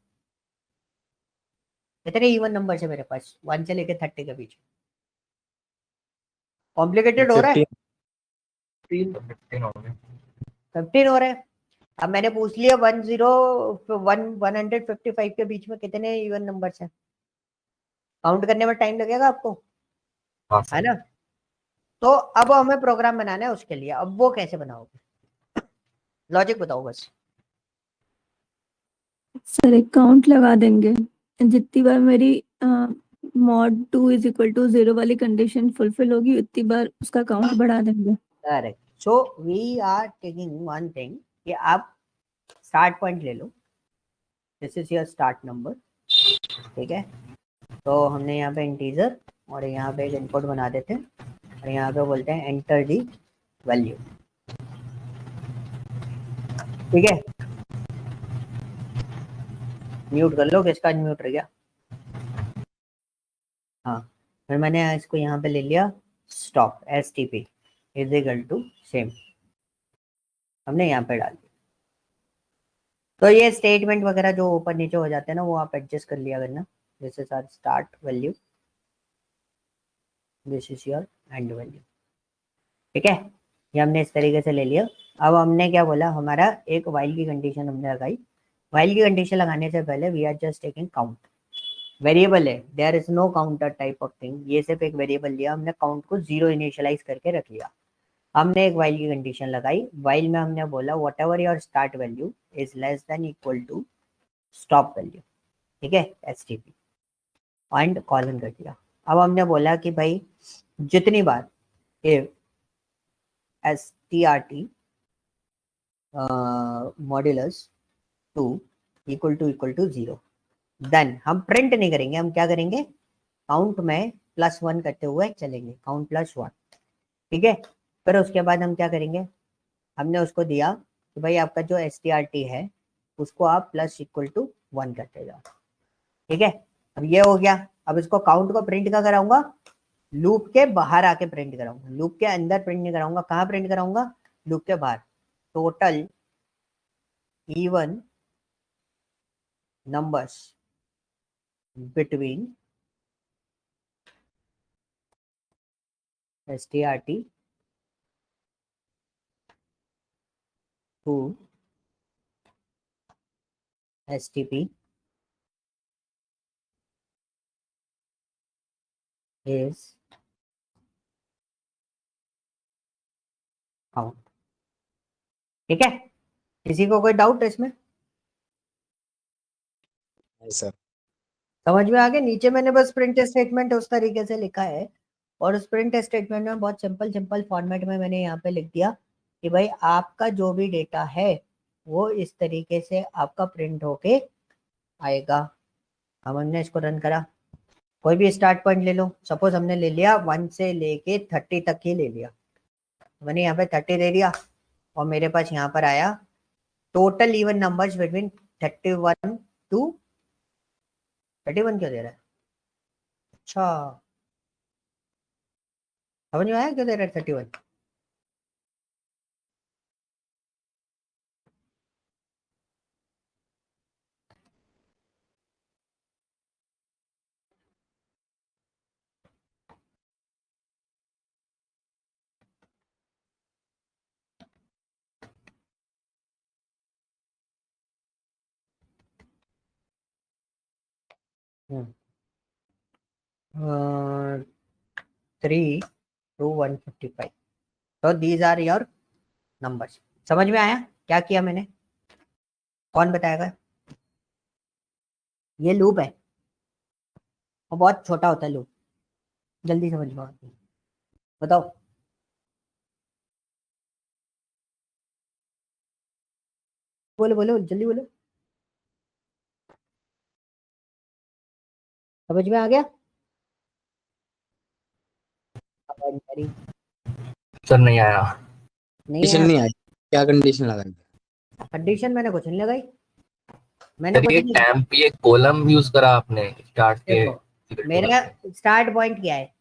कितने इवन नंबर्स है मेरे पास 1 से लेके 30 के बीच? कॉम्प्लिकेटेड हो रहा है? 15 15 हो रहा है। अब मैंने पूछ लिया 101 155 के बीच में कितने इवन नंबर्स हैं, काउंट करने में टाइम लगेगा आपको, हाँ है सर। ना? तो अब हमें प्रोग्राम बनाना है उसके लिए, अब वो कैसे बनाओगे, लॉजिक बताओ बस। सर एक काउंट लगा देंगे, जितनी बार मेरी मॉड 2 इज इक्वल टू 0 वाली कंडीशन फुलफिल होगी उतनी बार उसका काउंट बढ़ा देंगे। Correct, so we are taking one thing कि आप स्टार्ट पॉइंट ले लो, this is your start number. ठीक है, तो हमने यहाँ पे इंटीजर और यहाँ पे एक इनपुट बना देते हैं और यहाँ पे बोलते हैं एंटर दी वैल्यू। ठीक है, म्यूट कर लो, किसका म्यूट रह गया? हाँ, फिर मैंने इसको यहाँ पे ले लिया stop, STP is equal to same, हमने यहाँ पे डाल दिया। तो ये स्टेटमेंट वगैरह जो ऊपर नीचे हो जाते हैं ना, वो आप एडजस्ट कर लिया करना। This is our start value, this is your end value. ठीक है, ये हमने इस तरीके से ले लिया। अब हमने क्या बोला, हमारा एक वाइल की कंडीशन हमने लगाई। वाइल की कंडीशन लगाने से पहले we are just taking count, variable है, there is no counter type of thing, ये सिर्फ एक वेरिएबल लिया हमने, काउंट को 0 इनिशियलाइज करके रख लिया। हमने एक वाइल की कंडीशन लगाई, वाइल में हमने बोला whatever your start value is less than equal to stop value. ठीक है, STP एंड कॉलन कर दिया। अब हमने बोला कि भाई जितनी बार if STRT modulus 2 equal to 0, then हम प्रिंट नहीं करेंगे, हम क्या करेंगे, काउंट में +1 करते हुए चलेंगे, काउंट +1। ठीक है, फिर उसके बाद हम क्या करेंगे, हमने उसको दिया कि भाई आपका जो STRT है उसको आप प्लस इक्वल टू 1 करते जाओ। ठीक है, अब ये हो गया। अब इसको काउंट को प्रिंट क्या कराऊंगा, लूप के बाहर आके प्रिंट कराऊंगा, लूप के अंदर प्रिंट नहीं कराऊंगा। कहाँ प्रिंट कराऊंगा, लूप के बाहर। Total even numbers between strt to stp is count। ठीक है, किसी को कोई डाउट है इसमें? सर समझ में आ गया? नीचे मैंने बस प्रिंट स्टेटमेंट उस तरीके से लिखा है, और उस प्रिंट स्टेटमेंट में बहुत सिंपल फॉर्मेट में मैंने यहाँ पे लिख दिया कि भाई आपका जो भी डेटा है वो इस तरीके से आपका प्रिंट होके आएगा। अब हमने इसको रन करा, कोई भी स्टार्ट पॉइंट ले लो, सपोज हमने ले लिया 1 से लेके 30 तक ही ले लिया, मैंने यहाँ पे 30 दे दिया, और मेरे पास यहाँ पर आया total even numbers between 31 to 31 क्यों दे रहा है? अच्छा, समझ में आया क्यों दे रहा है 31? हम्म 3 to 155, तो दीज आर योर नंबर्स। समझ में आया क्या किया मैंने? कौन बताएगा? ये लूप है और बहुत छोटा होता है लूप, जल्दी समझ में आती है। बताओ, बोलो बोलो जल्दी बोलो, समझ में आ गया? सर नहीं आया। नहीं कंडीशन है नहीं आई, क्या कंडीशन लगाई? कंडीशन, मैंने कुछ नहीं लगाई, मैंने सर कुछ ये नहीं। टैम्प, ये कॉलम यूज करा आपने स्टार्ट के देखो मेरा स्टार्ट पॉइंट क्या है,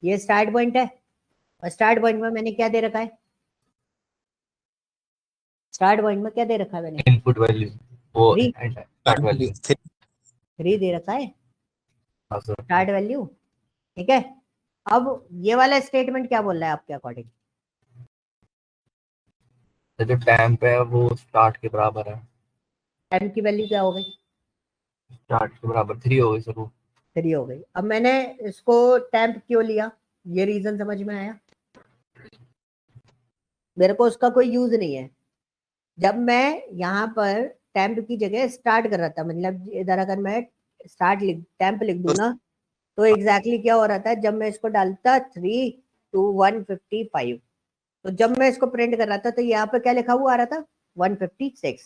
ये स्टार्ट पॉइंट है, और स्टार्ट पॉइंट में मैंने क्या दे रखा है, स्टार्ट पॉइंट में क्या दे रखा है मैंने? इनपुट वैल्यू, वो Three। Start value. 3 दे रखा है हाँ सर, स्टार्ट वैल्यू। ठीक है, अब ये वाला स्टेटमेंट क्या बोल रहा है आपके अकॉर्डिंग? जो टैम्प है वो स्टार्ट के बराबर है। टाइम की वैल्यू क्या हो गई? स्टार्ट के बराबर 3 हो गई सर वो। 3 हो गई। अब मैंने इसको टेम्प क्यों लिया, ये रीजन समझ में आया? मेरे को उसका कोई यूज नहीं है। जब मैं यहाँ पर टेम्प की जगह स्टार्ट कर रहा था, मतलब इधर अगर मैं टेम्प लिख दूं ना, तो एग्जैक्टली क्या हो रहा था, जब मैं इसको डालता 3 to 155, तो जब मैं इसको प्रिंट कर रहा था तो यहाँ पे क्या लिखा हुआ आ रहा था 156,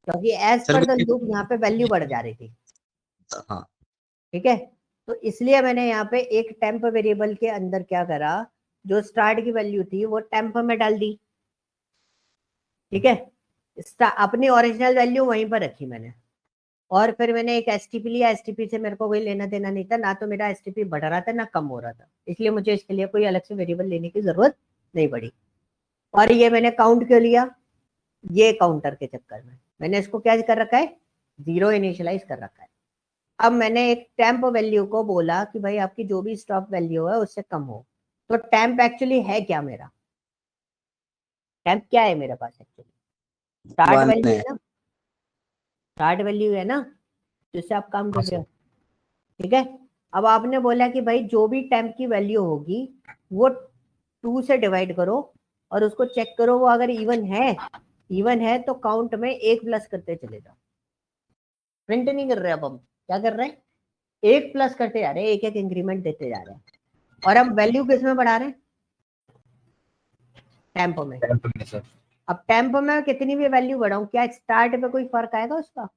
क्योंकि एज पर द लूप यहाँ पे वैल्यू बढ़ जा रही थी। हाँ ठीक है, तो इसलिए मैंने यहाँ पे एक टेम्प वेरिएबल के अंदर क्या करा, जो स्टार्ट की वैल्यू थी वो टेम्प में डाल दी। ठीक है, अपनी ओरिजिनल वैल्यू वहीं पर रखी मैंने, और फिर मैंने एक एसटीपी लिया। एसटीपी से मेरे को कोई लेना देना नहीं था, ना तो मेरा एसटीपी बढ़ रहा था ना कम हो रहा था, इसलिए मुझे इसके लिए कोई अलग से वेरिएबल लेने की जरूरत नहीं पड़ी। और ये मैंने काउंट क्यों लिया, ये काउंटर के चक्कर में मैंने इसको क्या कर रखा है, 0 इनिशियलाइज कर रखा है। अब मैंने एक टेम्प वैल्यू को बोला कि भाई आपकी जो भी स्टॉक वैल्यू है उससे कम हो, तो टेम्प एक्चुअली है क्या, मेरा टेम्प क्या है मेरे पास एक्चुअली? स्टार्ट 1 वैल्यू है। है ना, स्टार्ट वैल्यू है ना, जिससे आप काम कर रहे हो। ठीक है, अब आपने बोला कि भाई जो भी टेम्प की वैल्यू होगी वो 2 से डिवाइड करो और उसको चेक करो, वो अगर इवन है तो काउंट में 1 प्लस करते चले जाओ। प्रिंट नहीं कर रहे, अब हम क्या कर रहे हैं, 1 प्लस करते जा रहे हैं, एक एक इंक्रीमेंट देते जा रहे हैं। और हम वैल्यू किस में बढ़ा रहे हैं, टेम्प में। टैम्प में सर। अब टेम्प में कितनी भी वैल्यू बढ़ाऊं, क्या स्टार्ट पे कोई फर्क आएगा उसका?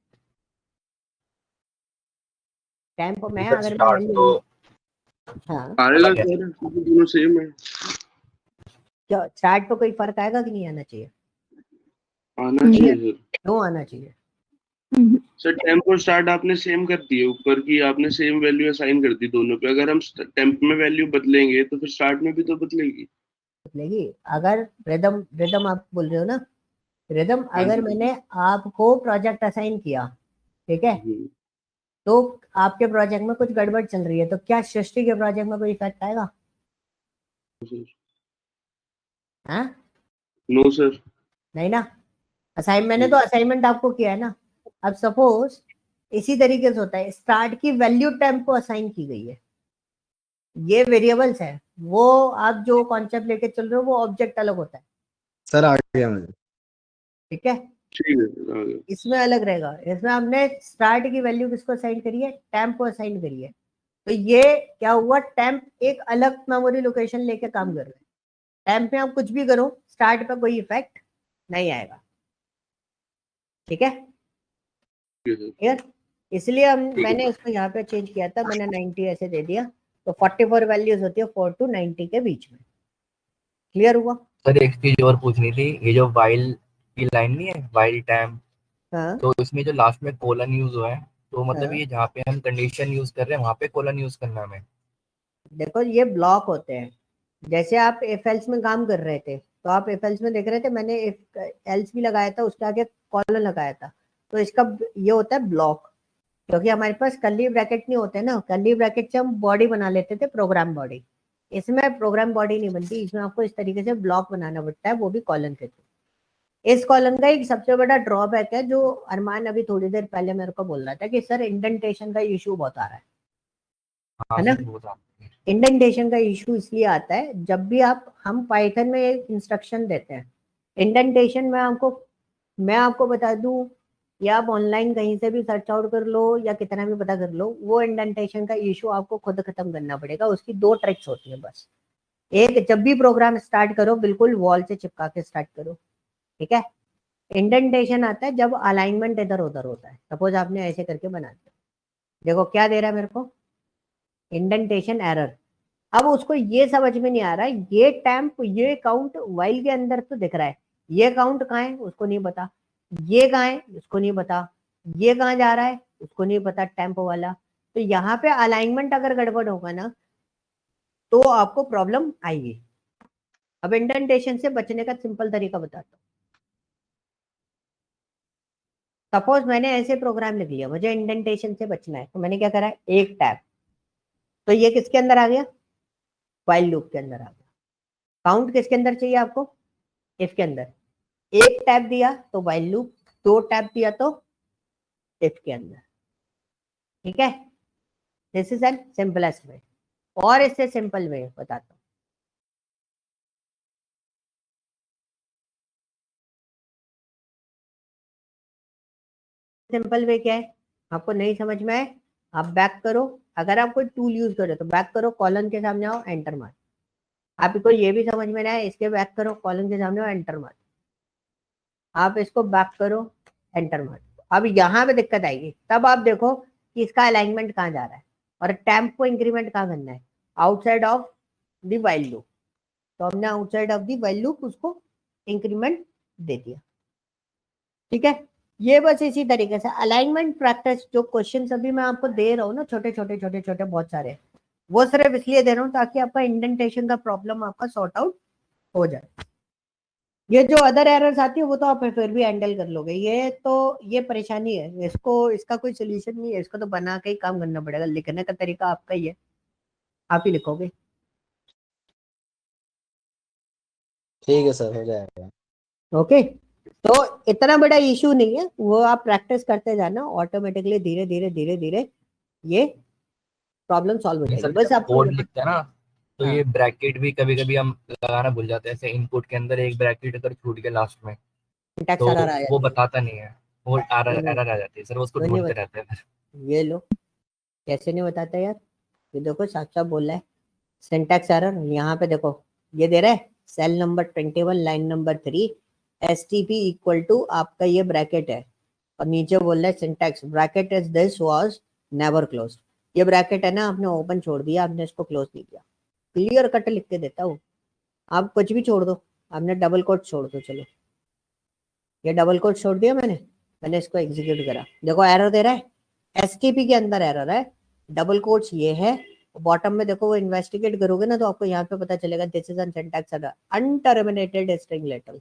टेम्प में सर अगर मैं स्टार्ट वैल्यू, तो हाँ आएगा सर, दोनों सेम है। क्या स्टार्ट पे कोई फर्क आएगा कि नहीं आना चाहिए? आना चाहिए सर। क्यों आना चाहिए? सर टेम्प और स्टार्ट आपने सेम कर दिए, ऊपर की आपने सेम वैल्यू असाइन कर दी दोनों पे। अगर हम टेम्प में वैल्यू बदलेंगे तो फिर स्टार्ट में भी तो बदलेगी। बदलेगी। अगर रिदम रिदम आप बोल रहे हो ना, रिदम हाँ अगर जी। मैंने आपको प्रोजेक्ट असाइन किया, ठीक है, तो आपके प्रोजेक्ट में कुछ गड़बड़ चल रही है, तो क्या सृष्टि के प्रोजेक्ट में कोई इफेक्ट आएगा? हाँ, नो सर। नहीं ना। मैंने तो असाइनमेंट आपको किया है ना। अब सपोज इसी तरीके से होता है, स्टार्ट की वैल्यू टेम्प को असाइन की गई है, ये वेरिएबल्स है, वो आप जो कॉन्सेप्ट लेके चल रहे हो वो ऑब्जेक्ट अलग होता है, सर आ गया मुझे। ठीक ठीक है। है सर, आ गया। इसमें अलग रहेगा, इसमें हमने स्टार्ट की वैल्यू किसको असाइन करी है? टेम्प को असाइन करी है। तो ये क्या हुआ, टेम्प एक अलग मेमोरी लोकेशन लेके काम कर रहा है। टेम्प में आप कुछ भी करो, स्टार्ट पे कोई इफेक्ट नहीं आएगा, ठीक है, ठीक है सर। क्लियर। इसलिए हम ठीक है मैंने सर। इसको यहाँ पे चेंज किया था, मैंने 90 ऐसे दे दिया, तो 44 वैल्यूज होती है 4 to 90 के बीच में। क्लियर हुआ? सर एक चीज और पूछनी थी, ये जो वाइल की लाइन नहीं है, वाइल टाइम, हाँ तो इसमें जो लास्ट में कोलन यूज हुआ है, तो मतलब हाँ, ये जहाँ पे हम कंडीशन यूज कर रहे हैं वहां पे कोलन यूज करना है हमें? देखो ये ब्लॉक होते हैं। जैसे आप इफ एल्स में काम कर रहे थे, तो आप इफ एल्स में देख रहे थे, मैंने इफ एल्स भी लगाया था, उसके आगे कॉलन लगाया था, तो इसका ये होता है ब्लॉक। क्योंकि हमारे पास कर्ली ब्रैकेट नहीं होते ना, कर्ली ब्रैकेट से हम बॉडी बना लेते थे, प्रोग्राम बॉडी। इसमें प्रोग्राम बॉडी नहीं बनती, इसमें आपको इस तरीके से ब्लॉक बनाना पड़ता है, वो भी कॉलन के थ्रू। इस कॉलन का एक सबसे बड़ा ड्रॉबैक है, जो अरमान अभी थोड़ी देर पहले मेरे को बोल रहा था कि सर इंडेंटेशन का इशू बहुत आ रहा हाँ है ना। सर वो था। इंडेंटेशन का इशू इसलिए आता है, जब भी हम पाइथन में एक इंस्ट्रक्शन देते हैं, इंडेंटेशन में मैं आपको बता दूं, या आप ऑनलाइन कहीं से भी सर्च आउट कर लो या कितना भी पता कर लो, वो इंडेंटेशन का इशू आपको खुद खत्म करना पड़ेगा। उसकी दो ट्रिक्स होती है बस। एक, जब भी प्रोग्राम स्टार्ट करो बिल्कुल वॉल से चिपका के स्टार्ट करो, ठीक है। इंडेंटेशन आता है जब अलाइनमेंट इधर उधर होता है। सपोज आपने ऐसे करके बना दिया, देखो क्या दे रहा है मेरे को, इंडेंटेशन एरर। अब उसको ये समझ में नहीं आ रहा है, ये टैम्प ये काउंट वाइल के अंदर तो दिख रहा है, ये काउंट कहाँ है उसको नहीं पता, ये कहाँ है उसको नहीं पता, ये कहाँ जा रहा है उसको नहीं पता, टैम्प वाला। तो यहाँ पे अलाइनमेंट अगर गड़बड़ होगा ना, तो आपको प्रॉब्लम आएगी। अब इंडेंटेशन से बचने का सिंपल तरीका बताता हूँ। सपोज मैंने ऐसे प्रोग्राम लिख लिया, मुझे इंडेंटेशन से बचना है, तो मैंने क्या करा, एक टैब, तो ये किसके अंदर आ गया, वाइल लूप के अंदर आ गया। काउंट किसके अंदर चाहिए आपको, इफ के अंदर। एक टैब दिया तो वाइल लूप, दो टैब दिया तो इफ के अंदर, ठीक है। This is N simplest way. और इससे सिंपल वे बताता हूँ। सिंपल वे क्या है, आपको नहीं समझ में आए, आप बैक करो। अगर आप कोई टूल यूज करो तो बैक करो, कॉलन के सामने आओ, एंटर मार। आपको ये भी समझ में ना आए, इसके बैक करो, कॉलन के सामने आओ, एंटर मार। आप इसको बैक करो, एंटर मार। अब यहाँ पे दिक्कत आएगी, तब आप देखो कि इसका अलाइनमेंट कहाँ जा रहा है और टैम्प को इंक्रीमेंट कहाँ करना है, outside of the while loop. तो हमने outside of the while loop उसको इंक्रीमेंट दे दिया, ठीक है। ये बस इसी तरीके से अलाइनमेंट प्रैक्टिस, जो क्वेश्चन अभी मैं आपको दे रहा हूँ ना, छोटे छोटे छोटे छोटे बहुत सारे, वो सिर्फ इसलिए दे रहा हूँ ताकि आपका इंडेंटेशन का प्रॉब्लम आपका सॉर्ट आउट हो जाए। ये जो अदर एरर्स आती है वो तो आप फिर भी हैंडल कर लोगे, ये तो ये परेशानी है, इसको इसका कोई सोल्यूशन नहीं है, इसको तो बना के ही काम करना पड़ेगा। लिखने का तरीका आपका ही है, आप ही लिखोगे। ठीक है सर, हो जाएगा। ओके, तो इतना बड़ा इशू नहीं है, वो आप प्रैक्टिस करते जाना, ऑटोमेटिकली धीरे धीरे धीरे धीरे ये प्रॉब्लम सॉल्व हो नहीं जाएगी। सर, बस जब आपको कोड लिखते हैं ना, तो हाँ, ये ब्रैकेट भी कभी कभी हम लगाना भूल जाते हैं। ऐसे इनपुट के अंदर एक ब्रैकेट अगर छूट गया लास्ट में, सिंटैक्स तो एरर आ वो जाती है। बताता नहीं है, वो क्यों नहीं, एरर आ जाती है सर, वो उसको क्यों नहीं ढूंढते बता, रहते हैं। ये लो, कैसे नहीं बताता यार, ये देखो साफ साफ बोल रहा है सिंटैक्स एरर। यहाँ पे देखो ये दे रहा है, cell number 21 line number 3 STP equal to आपका ये ब्रैकेट है, और नीचे बोल रहा है syntax bracket is this was never close. ये ब्रैकेट है ना, आपने ओपन छोड़ दिया, आपने इसको क्लोज नहीं किया। क्लियर कट लिख के देता हूँ, आप कुछ भी छोड़ दो, आपने डबल कोट छोड़ दो, चलो ये डबल कोट छोड़ दिया मैंने, मैंने इसको एग्जीक्यूट करा, देखो एरर दे रहा है, एसटीपी के अंदर एरर है, डबल कोट्स ये है, बॉटम में देखो वो इन्वेस्टिगेट करोगे ना तो आपको यहाँ पे पता चलेगा this is an syntax error unterminated string literal,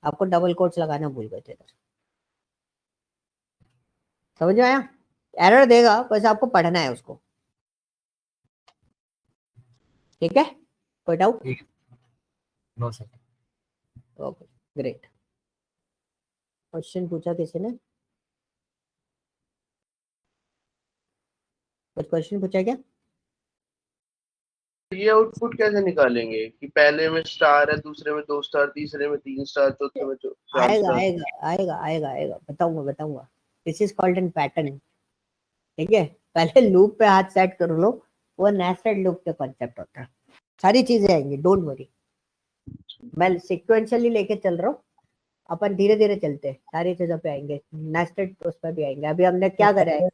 आपको डबल कोट्स लगाना भूल गए थे इधर। समझ में आया? एरर देगा, बस आपको पढ़ना है उसको। ठीक है, कोई doubt? No sir. Okay great. Question पूछा किसी ने? कुछ क्वेश्चन पूछा क्या? ये आउटपुट कैसे निकालेंगे कि पहले में स्टार है, दूसरे में 2 स्टार, तीसरे में 3 स्टार, चौथे में 4 आएगा स्टार? आएगा आएगा आएगा आएगा, बताऊंगा बताऊंगा। This is called an pattern. ठीक है, पहले लूप पे हाथ सेट कर लो, वो नेस्टेड लूप के कॉन्सेप्ट होता है, सारी चीजें आएंगी, डोंट वरी। मैं सिक्वेंशियली लेके चल रहा हूँ, अपन धीरे धीरे चलते हैं, सारी चीजों पे आएंगे, नेस्टेड उस पर भी आएंगे। अभी हमने क्या करा है,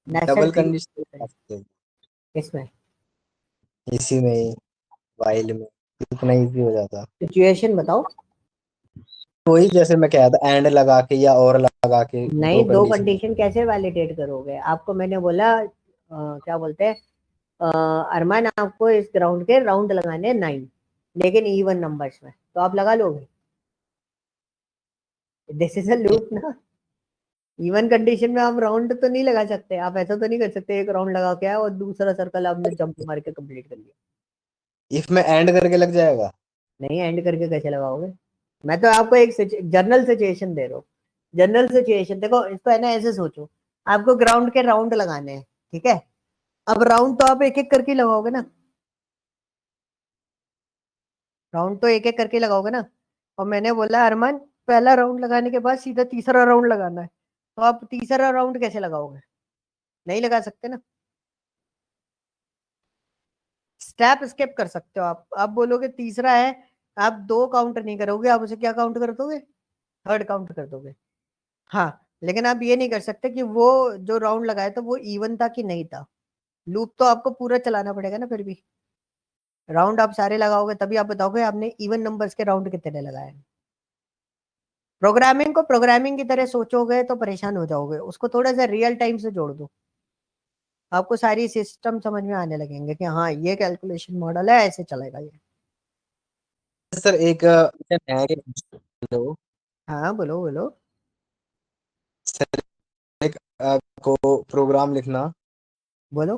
डबल नेस्टेड कंडीशन इसमें इसी में वाइल में इतना इजी हो जाता। सिचुएशन बताओ। वही जैसे मैं कह रहा था एंड लगा के या और लगा के नहीं, दो कंडीशन। कंडीशन कैसे वैलिडेट करोगे? आपको मैंने बोला क्या बोलते हैं, अरमान आपको इस ग्राउंड के राउंड लगाने 9, लेकिन इवन नंबर्स में, तो आप लगा लोगे? दिस इज अ लूप ना। इवन कंडीशन में आप राउंड तो नहीं लगा सकते, आप ऐसा तो नहीं कर सकते एक राउंड लगा के आए और दूसरा सर्कल आपने जंप मार के कंप्लीट कर लिया। इफ में एंड करके लग जाएगा। नहीं, एंड करके कैसे लगाओगे? मैं तो आपको एक जनरल सिचुएशन दे रहा हूँ। जनरल सिचुएशन देखो, इसको है ना ऐसे सोचो, आपको ग्राउंड के राउंड लगाने हैं, ठीक है? अब राउंड तो आप एक एक करके लगाओगे ना, राउंड तो एक एक करके लगाओगे ना। और मैंने बोला अरमान, पहला राउंड लगाने के बाद सीधा तीसरा राउंड लगाना है, तो आप तीसरा राउंड कैसे लगाओगे? नहीं लगा सकते ना, स्टेप स्किप कर सकते हो आप बोलोगे तीसरा है, आप 2 काउंट नहीं करोगे, आप उसे क्या काउंट कर दोगे? थर्ड काउंट कर दोगे। हाँ, लेकिन आप ये नहीं कर सकते कि वो जो राउंड लगाया था वो इवन था कि नहीं था। लूप तो आपको पूरा चलाना पड़ेगा ना, फिर भी राउंड आप सारे लगाओगे तभी आप बताओगे आपने इवन नंबर्स के राउंड कितने लगाए। प्रोग्रामिंग को प्रोग्रामिंग की तरह सोचोगे तो परेशान हो जाओगे, उसको थोड़ा सा रियल टाइम से जोड़ दो, आपको सारी सिस्टम समझ में आने लगेंगे कि हाँ ये कैलकुलेशन मॉडल है, ऐसे चलेगा ये। सर एक हेलो हाँ बोलो बोलो। सर एक को प्रोग्राम लिखना बोलो,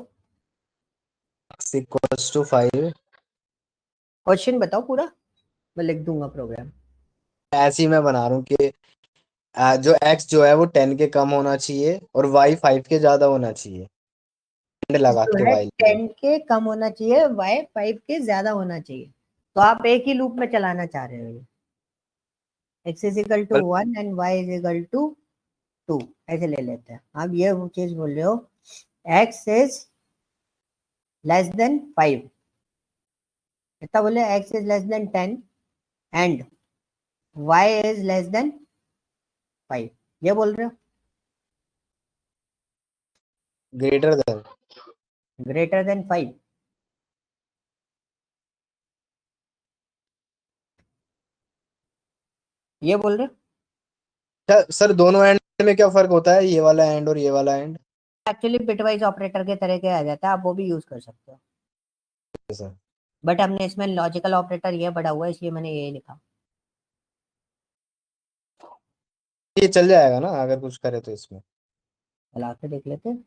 इक्वल्स टू 5 क्वेश्चन बताओ पूरा, मैं लिख दूंगा प्रोग्राम। ऐसे ही मैं बना रहा हूँ कि जो x जो है वो 10 के कम होना चाहिए और y 5 के ज्यादा होना चाहिए एंड लगा जो के है वाइल में। 10 के कम होना चाहिए, y 5 के ज्यादा होना चाहिए, तो आप एक ही लूप में चलाना चाह रहे हो। x is equal to 1 and y is equal to 2, ऐसे ले लेते हैं। आप ये वो चीज बोल रहे हो, x इज लेस देन 5, कितना बोले? x is less then 10 and y is less then 5, ये बोल रहे हो? ग्रेटर देन 5, ये बोल रहे हो? सर दोनों एंड में क्या फर्क होता है, ये वाला एंड और ये वाला एंड? एक्चुअली बिटवाइज ऑपरेटर के तरह के आ जाता है, आप वो भी यूज कर सकते हो, सर बट हमने इसमें लॉजिकल ऑपरेटर ये बड़ा हुआ है इसलिए मैंने ये लिखा। ये चल जाएगा ना अगर कुछ करे तो इसमें? चला के देख लेते हैं,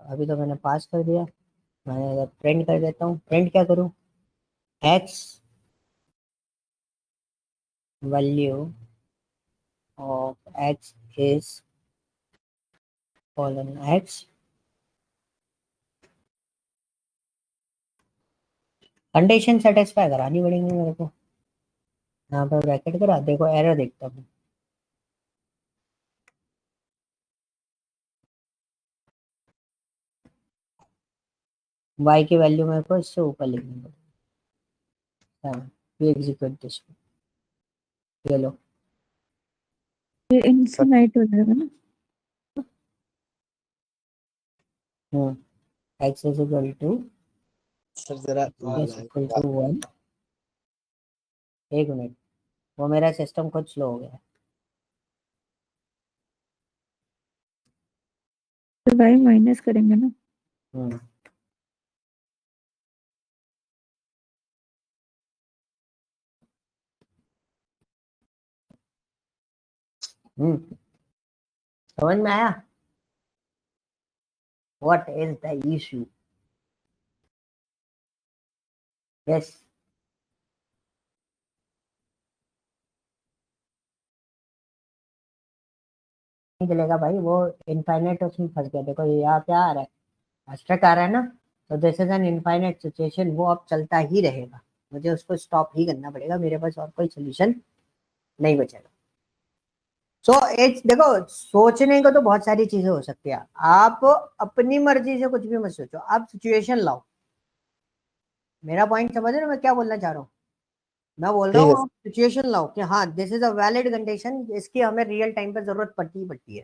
अभी तो मैंने पास कर दिया। मैं अगर प्रिंट कर देता हूँ, प्रिंट क्या करूँ? x value of x is colon x, condition satisfy करानी पड़ेगी मेरे को। यहाँ पर ब्रैकेट करा, देखो एरर देखता हूँ। y की वैल्यू मेरे को इससे ऊपर लिखनी पड़ेगी। एग्जीक्यूट दिस, ये लो। ये इनफिनाइट हो जाएगा ना। x is equal to sir जरा इक्वल टू 1। एक मिनट, वो मेरा सिस्टम कुछ स्लो हो गया है। तो भाई माइनस करेंगे ना। हम्म समझ में आया? What is the issue? Yes, नहीं चलेगा भाई, वो इनफाइनाइट उसमें फंस गया। देखो ये यहाँ क्या आ रहा है, एब्स्ट्रैक्ट आ रहा है ना, तो this is an infinite situation, वो अब चलता ही रहेगा, मुझे उसको स्टॉप ही करना पड़ेगा, मेरे पास और कोई सोल्यूशन नहीं बचेगा। सो इट्स, देखो सोचने को तो बहुत सारी चीजें हो सकती है, आप अपनी मर्जी से कुछ भी मत सोचो, आप सिचुएशन लाओ। मेरा पॉइंट समझ रहे हो मैं क्या बोलना चाह रहा हूँ? मैं बोल रहा ठीक है हूँ आप सिचुएशन लाओ कि हाँ this is a valid condition, इसकी हमें रियल टाइम पे जरूरत पड़ती ही पड़ती है,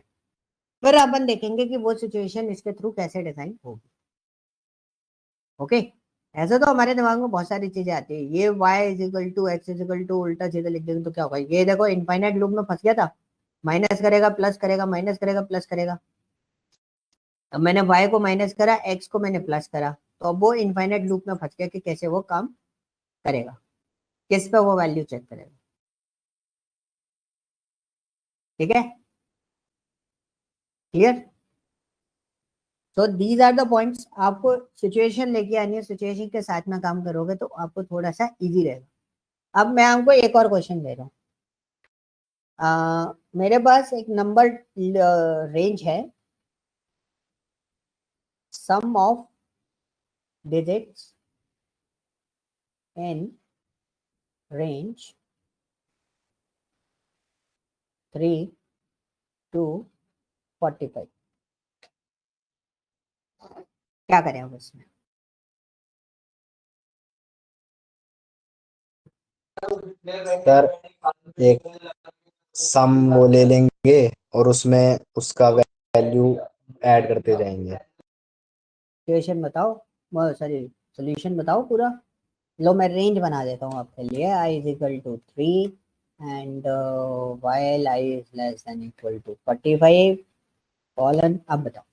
फिर अपन देखेंगे कि वो सिचुएशन इसके थ्रू कैसे डिजाइन होगी। ओके, ऐसे तो हमारे दिमाग में बहुत सारी चीजें आती है, ये y is equal to x is equal to उल्टा सीधा लिख देंगे तो क्या होगा, ये देखो इनफाइनाइट लूप में फंस गया था, माइनस करेगा प्लस करेगा, माइनस करेगा प्लस करेगा। अब मैंने y को माइनस करा, x को मैंने प्लस करा, तो अब वो इनफाइनाइट लूप में फंस गया कि कैसे वो काम करेगा, किस पे वो वैल्यू चेक करेगा। ठीक है, क्लियर? तो दीज आर द पॉइंट्स, आपको सिचुएशन लेके आनी है, सिचुएशन के साथ में काम करोगे तो आपको थोड़ा सा इजी रहेगा। अब मैं आपको एक और क्वेश्चन दे रहा हूँ, मेरे पास एक नंबर रेंज है, sum of digits in range 3 to 45, क्या करें अब इसमें? सर, एक सम वो ले लेंगे और उसमें उसका वैल्यू ऐड करते जाएंगे। सिचुएशन बताओ, सॉरी सोल्यूशन बताओ पूरा। लो मैं रेंज बना देता हूँ आपके लिए, i is equal to 3 and while i is less than equal to 45 colon. अब बताओ,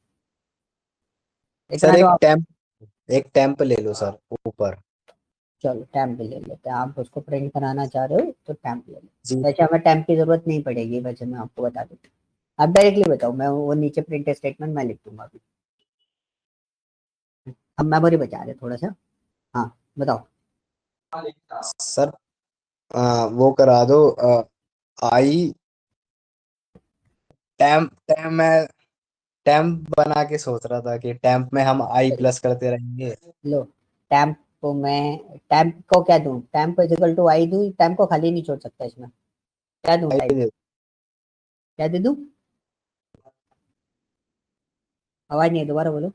सर इतना तो आप, एक टेम्प ले लो सर ऊपर। चलो टैम्प ले लेते हैं, आप उसको प्रिंट कराना चाह रहे हो तो टैम्प ले लो। जी वैसे हमें टैम्प की जरूरत नहीं पड़ेगी, वैसे मैं आपको बता देता हूँ, आप डायरेक्टली बताओ, मैं वो नीचे प्रिंट स्टेटमेंट मैं लिख दूंगा अभी। अब मेमोरी बचा रहे थोड़ा सा, हाँ बताओ। सर, वो करा दो। आई टेम्प बना के सोच रहा था कि टेम्प में हम आई प्लस करते रहेंगे। लो टैम्प को मैं, टैम्प को क्या दूं, टैम्प इक्वल टू आई दूं, टैम्प को खाली नहीं छोड़ सकता इसमें, क्या दूं आई टाइप, दे क्या दे दूं? आवाज नहीं है, दोबारा बोलो।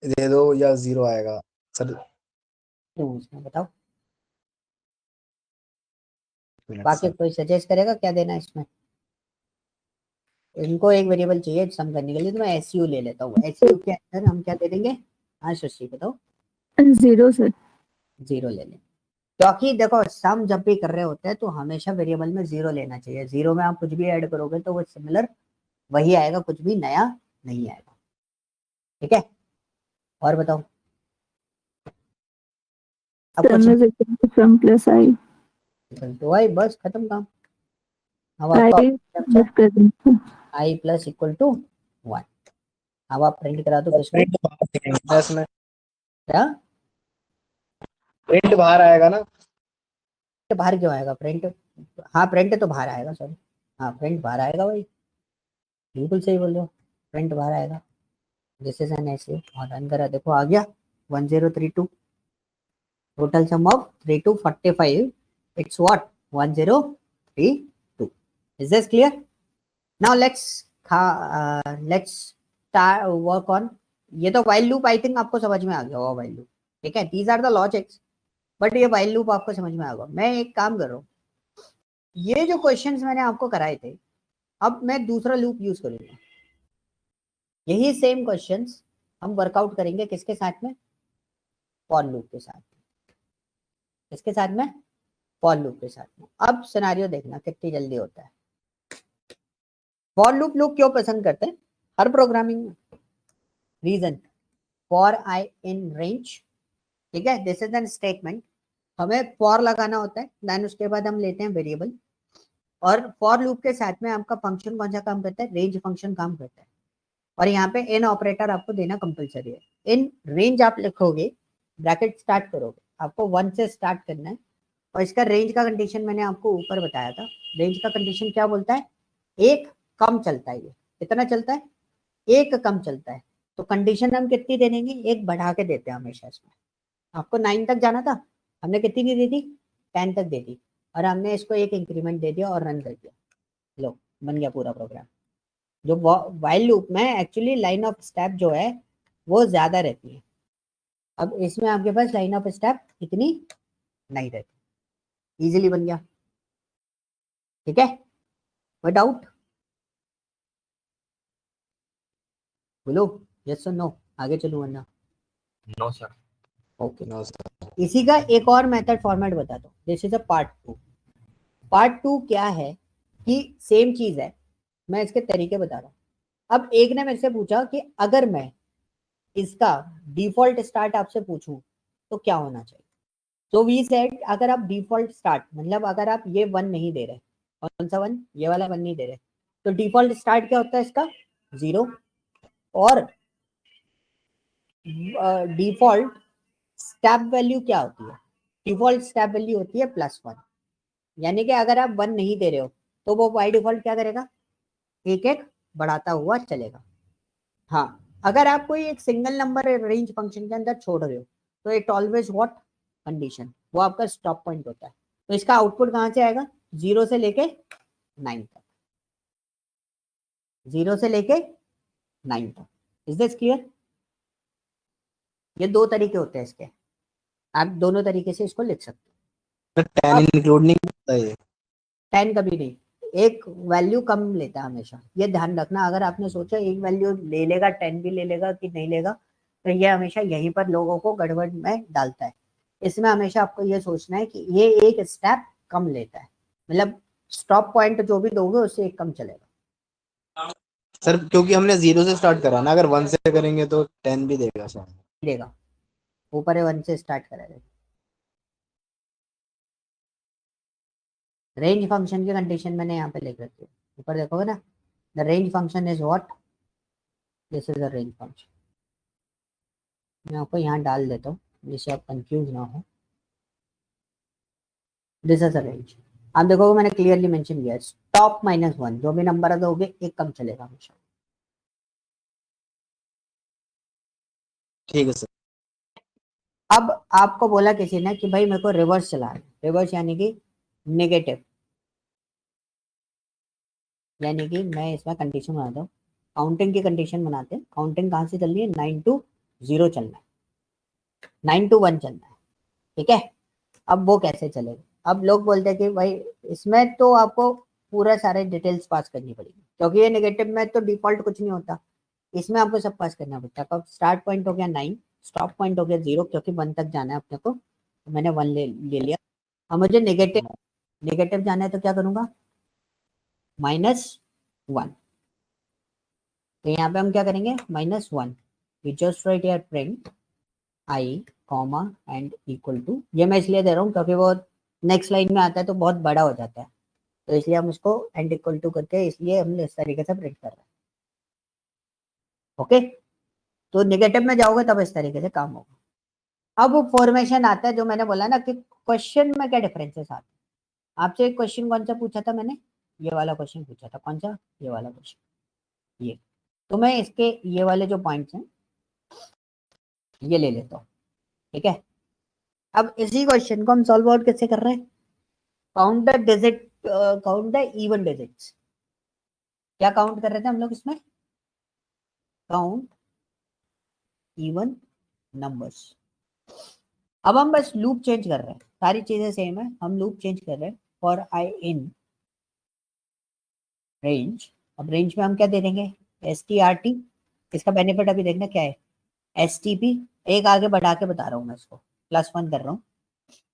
दे दो या जीरो आएगा सर। क्यों उसमें बताओ, मिनट बाकी सर। कोई सजेस्ट करेगा क्या देना है इसमें? इनको एक वेरिएबल चाहिए सम करने के लिए, तो मैं एस यू ले लेता हूँ, एस यू के अंदर हम क्या दे देंगे? हाँ शशि बताओ। Zero sir. जीरो ले लें, क्योंकि देखो सम जब भी कर रहे होते हैं तो हमेशा वेरिएबल में जीरो लेना चाहिए, जीरो में आप कुछ भी ऐड करोगे तो वो सिमिलर वही आएगा, कुछ भी नया नहीं आएगा। ठीक है, और बताओ, अब कुछ sum is equal to sum plus i. तो भाई बस खत्म काम। अब आपका आई अच्छा, प्लस कर देंगे। आई प्लस इक्वल टू 1, अब आप प्रिंट करा दो किसको, प्रिंट बाहर दिखेगा इसमें। क्या प्रिंट बाहर आएगा ना। बाहर क्यों आएगा प्रिंट? हाँ प्रिंट तो बाहर आएगा, सॉरी, हाँ प्रिंट बाहर आएगा भाई, बिल्कुल सही बोल रहे हो, प्रिंट बाहर आएगा। दिस इज एन ऐसे और रन करा, देखो आ गया 1032, total sum of 3 to 45, it's what 1032। Is this clear? Now let's work on, ये तो वाइल लूप आई थिंक आपको समझ में आ गया होगा, वाइल लूप। ठीक है, these are the logics, but ये वाइल लूप आपको समझ में आ गया। मैं एक काम कर रहा हूँ, ये जो क्वेश्चंस मैंने आपको कराए थे, अब मैं दूसरा लूप यूज करूंगा, यही सेम क्वेश्चंस हम वर्कआउट करेंगे किसके साथ में? फॉर लूप के साथ। किसके साथ में? फॉर लूप के साथ में। अब सिनेरियो देखना कितनी जल्दी होता है। फॉर लूप लोग क्यों पसंद करते हैं? हर प्रोग्रामिंग में। Reason for i in range, ठीक है, दिस इज एन स्टेटमेंट, हमें फॉर लगाना होता है, देन उसके बाद हम लेते हैं वेरिएबल, और फॉर लूप के साथ में आपका फंक्शन कौन सा काम करता है, रेंज फंक्शन काम करता है, और यहाँ पे इन ऑपरेटर आपको देना कंपलसरी है। इन रेंज आप लिखोगे, ब्रैकेट स्टार्ट करोगे, आपको 1 से स्टार्ट करना है, और इसका रेंज का कंडीशन मैंने आपको ऊपर बताया था। रेंज का कंडीशन क्या बोलता है, एक कम चलता है, ये कितना चलता है, एक कम चलता है, तो कंडीशन हम कितनी दे देंगे, एक बढ़ा के देते हैं हमेशा इसमें। आपको 9 तक जाना था, हमने कितनी दे दी, 10 तक दे दी, और हमने इसको एक इंक्रीमेंट दे दिया और रन कर दिया, लो बन गया पूरा प्रोग्राम। जो वाइल लूप में एक्चुअली लाइन ऑफ स्टेप जो है वो ज्यादा रहती है, अब इसमें आपके पास लाइन ऑफ स्टेप इतनी नहीं रहती, इजीली बन गया। ठीक है, कोई डाउट बोलो, यस और नो, आगे चलूं वरना। No sir. Okay, no sir. इसी का एक और मेथड फॉर्मेट बताता हूँ, this is a part 2। Part 2 क्या है कि सेम चीज है, मैं इसके तरीके बता रहा हूँ। अब एक ने मेरे से पूछा कि अगर मैं इसका डिफॉल्ट स्टार्ट आपसे पूछूं तो क्या होना चाहिए, तो वी सेड अगर आप डिफॉल्ट स्टार्ट मतलब अगर आप ये 1 नहीं दे रहे, कौन सा 1, ये वाला 1 नहीं दे रहे, तो डिफॉल्ट स्टार्ट क्या होता है इसका 0, और डिफॉल्ट स्टेप वैल्यू क्या होती है, डिफॉल्ट स्टेप वैल्यू होती है +1, यानी कि अगर आप 1 नहीं दे रहे हो तो वो बाय डिफॉल्ट क्या करेगा, एक एक बढ़ाता हुआ चलेगा। हाँ, अगर आप कोई एक सिंगल नंबर रेंज फंक्शन के अंदर छोड़ रहे हो तो इट ऑलवेज व्हाट कंडीशन, वो आपका स्टॉप पॉइंट होता है, तो इसका आउटपुट कहां से आएगा, 0 से लेके 9 तक, 0 से लेके 9 तक। Is this clear? ये दो तरीके होते हैं इसके, आप दोनों तरीके से इसको लिख सकते हो। 10 इंक्लूड नहीं करता ये? 10 कभी नहीं, एक वैल्यू कम लेता है हमेशा, ये ध्यान रखना। अगर आपने सोचा एक वैल्यू ले लेगा, 10 भी ले लेगा कि नहीं लेगा, तो ये हमेशा यहीं पर लोगों को गड़बड़ में डालता है। इसमें हमेशा आपको ये सोचना है कि ये एक स्टेप कम लेता है, मतलब स्टॉप पॉइंट जो भी दोगे उससे एक कम चलेगा। सर क्योंकि हमने 0 से स्टार्ट करा ना, अगर 1 से करेंगे तो 10 भी देगा सर। लेगा, ऊपर 1 से स्टार्ट करेगा। रेंज फंक्शन की कंडीशन मैंने यहाँ पे लिख रखी है, ऊपर देखोगे ना, the range function is what, this is the range function. मैं आपको यहाँ डाल देता हूँ जिससे आप कंफ्यूज ना हो, दिस इज द रेंज। आप देखोगे मैंने क्लियरली मेंशन किया है, स्टॉप -1, जो भी नंबर दोगे एक कम चलेगा हमेशा। ठीक है सर। अब आपको बोला किसी ने कि भाई मेरे को रिवर्स चला है, रिवर्स यानी कि नेगेटिव, यानी कि मैं इसमें कंडीशन बनाता हूँ, काउंटिंग की कंडीशन बनाते हैं। काउंटिंग कहाँ से चल रही है, 9 to 0 चलना है, 9 to 1 चलना है, ठीक है। अब वो कैसे चलेगा, अब लोग बोलते हैं कि भाई इसमें तो आपको पूरा सारे डिटेल्स पास करनी पड़ेगी, क्योंकि ये नेगेटिव में तो डिफॉल्ट कुछ नहीं होता, इसमें आपको सब पास करना पड़ता है। अब स्टार्ट पॉइंट हो गया 9, स्टॉप पॉइंट हो गया 0, क्योंकि 1 तक जाना है अपने को, तो मैंने 1 ले लिया। अब मुझे नेगेटिव जाना है तो क्या करूंगा, -1, तो यहाँ पे हम क्या करेंगे, -1, we just write here print i comma end equal to, ये मैं इसलिए दे रहा हूँ क्योंकि वो नेक्स्ट लाइन में आता है तो बहुत बड़ा हो जाता है, तो इसलिए हम इसको एंड इक्वल टू करके इसलिए हम इस तरीके से प्रिंट कर रहे हैं। ओके, तो नेगेटिव में जाओगे तब इस तरीके से काम होगा। अब फॉर्मेशन आता है, जो मैंने बोला ना कि क्वेश्चन में क्या डिफरेंसेस आते हैं। आपसे एक क्वेश्चन कौन सा पूछा था मैंने, ये वाला क्वेश्चन पूछा था, कौन सा, ये वाला क्वेश्चन, ये, तो मैं इसके ये वाले जो पॉइंट्स हैं ये ले लेता हूँ, ठीक है। अब इसी क्वेश्चन को हम सॉल्व आउट कैसे कर रहे हैं, count the digit, count the even digits. क्या काउंट कर रहे थे हम लोग इसमें, काउंट इवन नंबर्स। अब हम बस लूप चेंज कर रहे हैं, सारी चीजें सेम है, हम लूप चेंज कर रहे हैं फॉर आई इन रेंज। अब रेंज में हम क्या दे देंगे, STRT, इसका बेनिफिट अभी देखना क्या है, STP, एक आगे बढ़ा के बता रहा हूँ मैं इसको, +1 कर रहा हूँ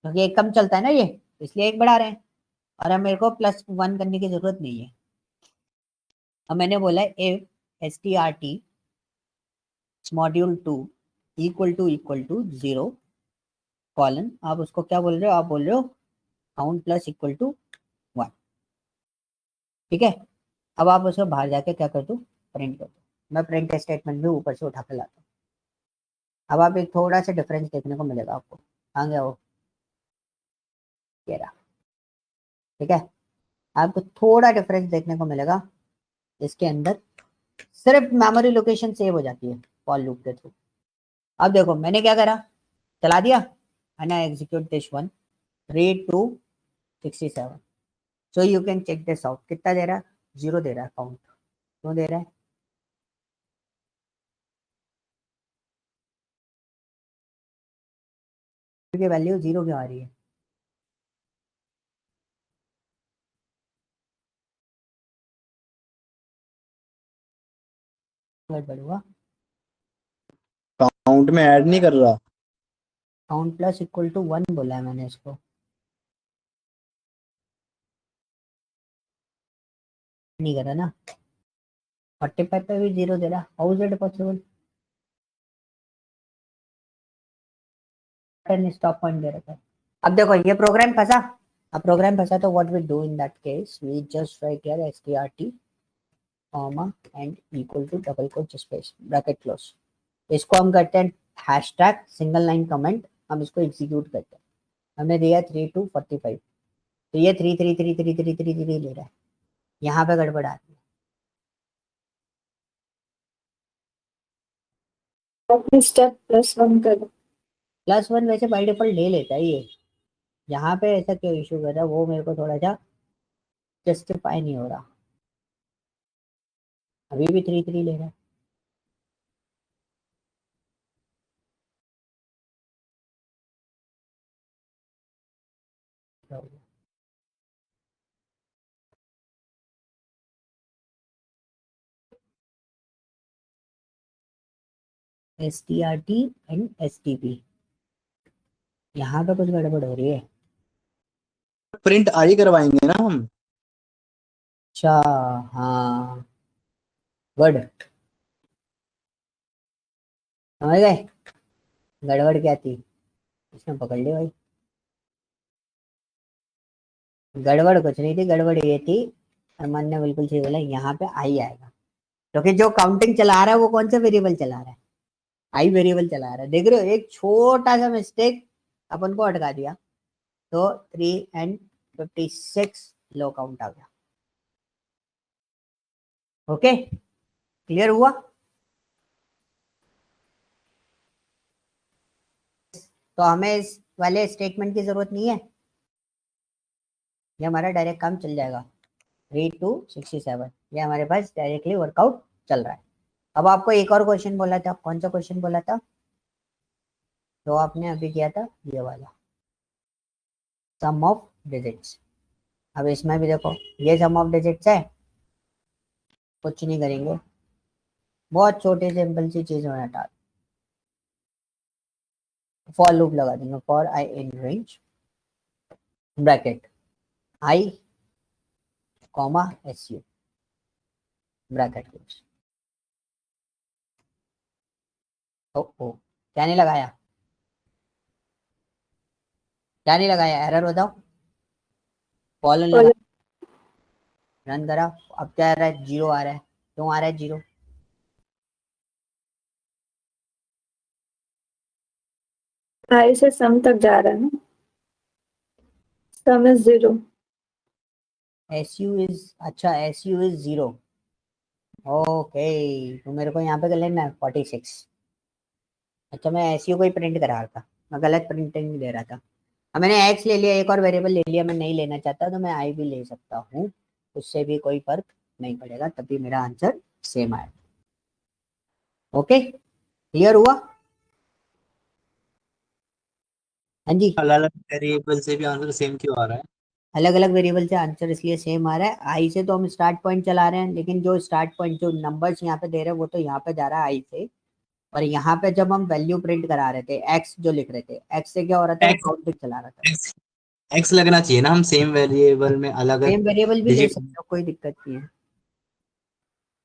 क्योंकि एक कम चलता है ना ये, इसलिए एक बढ़ा रहे हैं, और अब मेरे को +1 करने की जरूरत नहीं है। अब मैंने बोला if strt module 2 equal to 0 colon, आप उसको क्या बोल रहे हो, आप बोल रहे हो काउंट प्लस इक्वल टू 1। ठीक है, अब आप उसको बाहर जाके क्या कर दो, प्रिंट कर दो। मैं प्रिंट स्टेटमेंट भी ऊपर से उठा के लाता हूँ। अब आप एक थोड़ा सा डिफरेंस देखने को मिलेगा आपको। कहाँ गया वो, ये रहा। ठीक है, आपको थोड़ा डिफरेंस देखने को मिलेगा इसके अंदर, सिर्फ मेमोरी लोकेशन सेव हो जाती है फॉर लूप के थ्रू। अब देखो मैंने क्या करा, चला दिया and I execute this one, read to 67। so you can check this out, कितना दे रहा है, 0 दे रहा है काउंट। क्यों दे रहा है, क्योंकि वैल्यू 0 क्यों आ रही है, गड़बड़ हुआ। काउंट में ऐड नहीं कर रहा। काउंट प्लस इक्वल टू 1 बोला है मैंने इसको, नहीं करा ना। 45 पे भी 0 दे रहा, how is it possible, stop point दे रखा है। अब देखो ये प्रोग्राम फंसा। अब प्रोग्राम फंसा तो what we do in that case, we just write here strt comma end equal to double quote space bracket close. इसको हम करते हैं हैशटैग सिंगल लाइन कमेंट, हम इसको एग्जीक्यूट करते हैं। हमने दिया 3 to 45, तो ये 3 ले रहा है, यहाँ पे गड़बड़ आती है। स्टेप +1 करो। +1 वैसे बाई डिफॉल्ट ले लेता है ये, यहाँ पे ऐसा क्यों इशू कर रहा है वो मेरे को थोड़ा सा जस्टिफाई नहीं हो रहा। अभी भी 3 ले रहा है। strt एंड stp, यहाँ पे कुछ गड़बड़ हो रही है। प्रिंट आई करवाएंगे ना हम। अच्छा हाँ, गुड, समझ गए गड़बड़ क्या थी, इसने पकड़ ली भाई। गड़बड़ कुछ नहीं थी, गड़बड़ ये थी, अरमान ने बिल्कुल सही बोला, यहाँ पे आई आएगा क्योंकि जो काउंटिंग चला रहा है वो कौन सा वेरिएबल चला रहा है, आई वेरिएबल चला रहा है। देख रहे हो, एक छोटा सा मिस्टेक अपन को अटका दिया, तो 3 and 56 लो काउंट आ गया। ओके, क्लियर हुआ। तो हमें इस वाले स्टेटमेंट की जरूरत नहीं है, ये हमारा डायरेक्ट काम चल जाएगा। 3 to 67 ये हमारे पास डायरेक्टली वर्कआउट चल रहा है। अब आपको एक और क्वेश्चन बोला था, कौन सा क्वेश्चन बोला था, तो आपने अभी किया था ये वाला, सम ऑफ डिजिट्स। अब इसमें भी देखो ये सम ऑफ डिजिट्स है, कुछ नहीं करेंगे, बहुत छोटे सिंपल सी चीज में हटा, फॉर लूप लगा देंगे, for i in range bracket i comma SU bracket close. ओ क्या नहीं लगाया, क्या नहीं लगाया, एरर बताओ, कॉलन लगा, रन करा, अब क्या आ रहा है, 0 आ रहा है। क्यों आ रहा है 0, आई से सम तक जा रहा है ना, सम इज 0। SU इज, अच्छा SU इज 0, ओके, तो मेरे को यहाँ पे कर लेना है 46। अच्छा मैं SU को ही प्रिंट करा रहा था, मैं गलत प्रिंटिंग दे रहा था। अब मैंने X ले लिया, एक और वेरिएबल ले लिया, मैं नहीं लेना चाहता तो मैं I भी ले सकता हूँ, उससे भी कोई फर्क नहीं पड़ेगा, तभी मेरा आंसर सेम आएगा। ओके, क्लियर हुआ। हाँ जी, अलग अलग वेरिएबल से भी आंसर सेम क्यों आ रहा है। अलग अलग वेरिएबल से आंसर इसलिए सेम आ रहा है, आई से तो हम स्टार्ट पॉइंट चला रहे हैं, लेकिन जो स्टार्ट पॉइंट जो नंबर्स यहाँ पे दे रहे हैं वो तो यहाँ पे जा रहा है आई से, और यहाँ पे जब हम वैल्यू प्रिंट करा रहे थे एक्स जो लिख रहे थे, एक्स से क्या हो रहा था, वो एक्स काउंटिंग चला रहा था। एक्स एक्स लगना चाहिए ना, हम सेम वेरिएबल में अलग सेम वेरिएबल भी ले डिजिट। सकते हो, कोई दिक्कत नहीं है।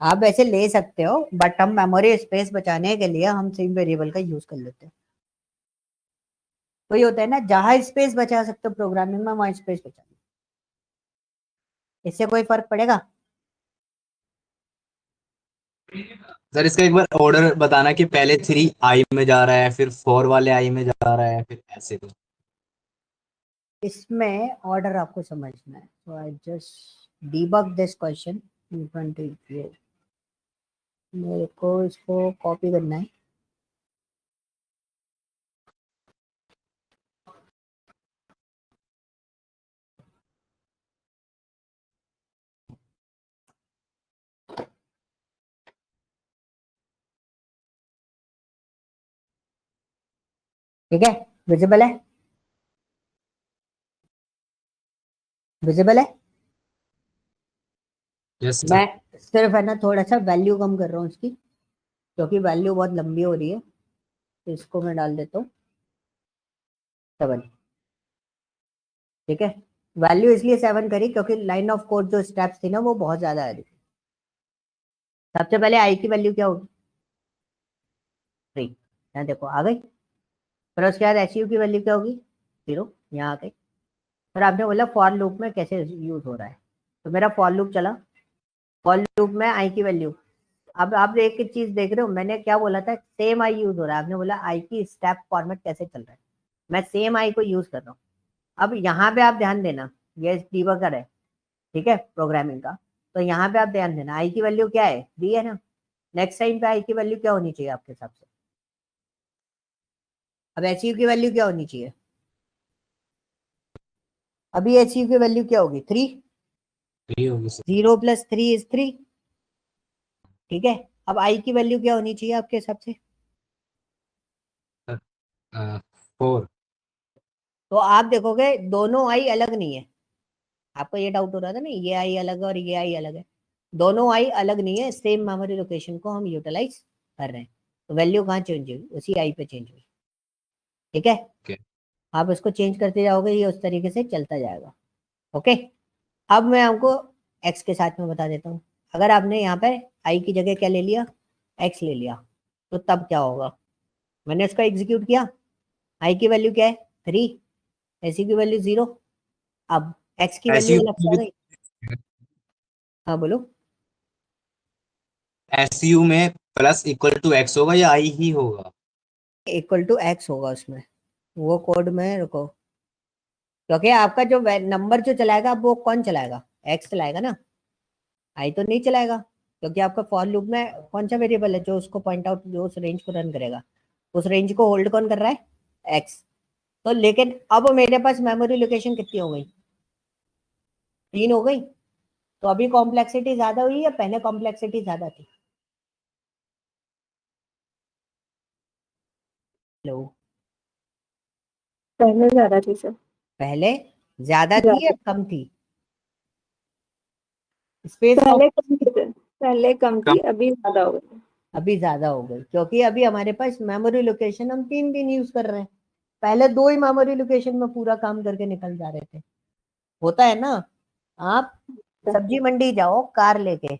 आप वैसे ले सकते हो, बट हम मेमोरी स्पेस बचाने के लिए हम सेम वेरिएबल का यूज कर लेते हैं। तो ये होता है ना, जहां स्पेस बचा सकते हो प्रोग्रामिंग में, वहां स्पेस बचा लो। इससे कोई फर्क पड़ेगा? सर इसका एक बार ऑर्डर बताना कि पहले 3 आई में जा रहा है, फिर 4 वाले आई में जा रहा है, फिर ऐसे तो। इसमें ऑर्डर आपको समझना है। तो I just debug this question in front of you. मेरे को इसको कॉपी करना है। ठीक है, विजिबल है? विजिबल है? Yes sir. मैं सिर्फ है ना थोड़ा सा वैल्यू कम कर रहा हूँ इसकी, क्योंकि वैल्यू बहुत लंबी हो रही है। तो इसको मैं डाल देता हूँ 7। ठीक है, वैल्यू इसलिए 7 करी क्योंकि लाइन ऑफ कोड जो स्टेप्स थी ना वो बहुत ज्यादा आ रही थी। सबसे पहले आई की वैल्यू क्या होगी? 3। यहाँ देखो आ गई। फिर उसके बाद एच यू की वैल्यू क्या होगी? 0। यहाँ आ गई। फिर आपने बोला फॉर लूप में कैसे यूज हो रहा है, तो मेरा फॉर लूप चला। फॉर लूप में आई की वैल्यू, अब आप एक चीज देख रहे हो, मैंने क्या बोला था, सेम आई यूज हो रहा है। आपने बोला आई की स्टेप फॉर्मेट कैसे चल रहा है, मैं सेम आई को यूज कर रहा हूँ। अब यहाँ पे आप ध्यान देना, ये डीबगर है, ठीक है, प्रोग्रामिंग का। तो यहाँ पे आप ध्यान देना, आई की वैल्यू क्या है? 3 है ना। नेक्स्ट टाइम पे आई की वैल्यू क्या होनी चाहिए आपके हिसाब से? अब एच यू की वैल्यू क्या होनी चाहिए? अभी एच यू की वैल्यू क्या होगी? 3। यही होगी सर। 0 + 3 = 3। ठीक है, अब आई की वैल्यू क्या होनी चाहिए आपके हिसाब से? 4। तो आप देखोगे दोनों आई अलग नहीं है। आपको ये डाउट हो रहा था ना, ये आई अलग है और ये आई अलग है। दोनों आई अलग नहीं है, सेम मेमोरी लोकेशन को हम यूटिलाइज कर रहे हैं। तो वैल्यू कहाँ चेंज हुई? उसी आई पे चेंज हुई। ठीक है, Okay. आप इसको चेंज करते जाओगे, ये उस तरीके से चलता जाएगा। ओके, अब मैं आपको एक्स के साथ में बता देता हूँ। अगर आपने यहाँ पे आई की जगह क्या ले लिया? एक्स ले लिया, तो तब क्या होगा? मैंने इसको एग्जीक्यूट किया, आई की वैल्यू क्या है? 3, एसी की वैल्यू 0। अब एक्स की वैल्यू अलग से आ गई। हाँ बोलो। एसयू में प्लस इक्वल टू एक्स होगा या आई ही होगा? इक्वल टू एक्स होगा उसमें, वो कोड में रुको, क्योंकि आपका जो नंबर जो चलाएगा वो कौन चलाएगा? एक्स चलाएगा ना, आई तो नहीं चलाएगा। क्योंकि आपका फॉर लूप में कौन सा वेरिएबल है जो उसको पॉइंट आउट, जो उस रेंज को रन करेगा? उस रेंज को होल्ड कौन कर रहा है? एक्स। तो लेकिन अब मेरे पास मेमोरी लोकेशन कितनी हो गई? 3 हो गई। तो अभी कॉम्प्लेक्सिटी ज्यादा हुई या पहले कॉम्प्लेक्सिटी ज्यादा थी? हेलो, पहले ज्यादा थी सर। पहले ज्यादा थी या कम थी? स्पेस पहले कम थी सर, पहले कम थी, अभी ज्यादा हो गई। अभी ज्यादा हो गई, क्योंकि अभी हमारे पास मेमोरी लोकेशन हम 3 यूज कर रहे हैं। पहले 2 ही मेमोरी लोकेशन में पूरा काम करके निकल जा रहे थे। होता है ना, आप सब्जी मंडी जाओ कार लेके,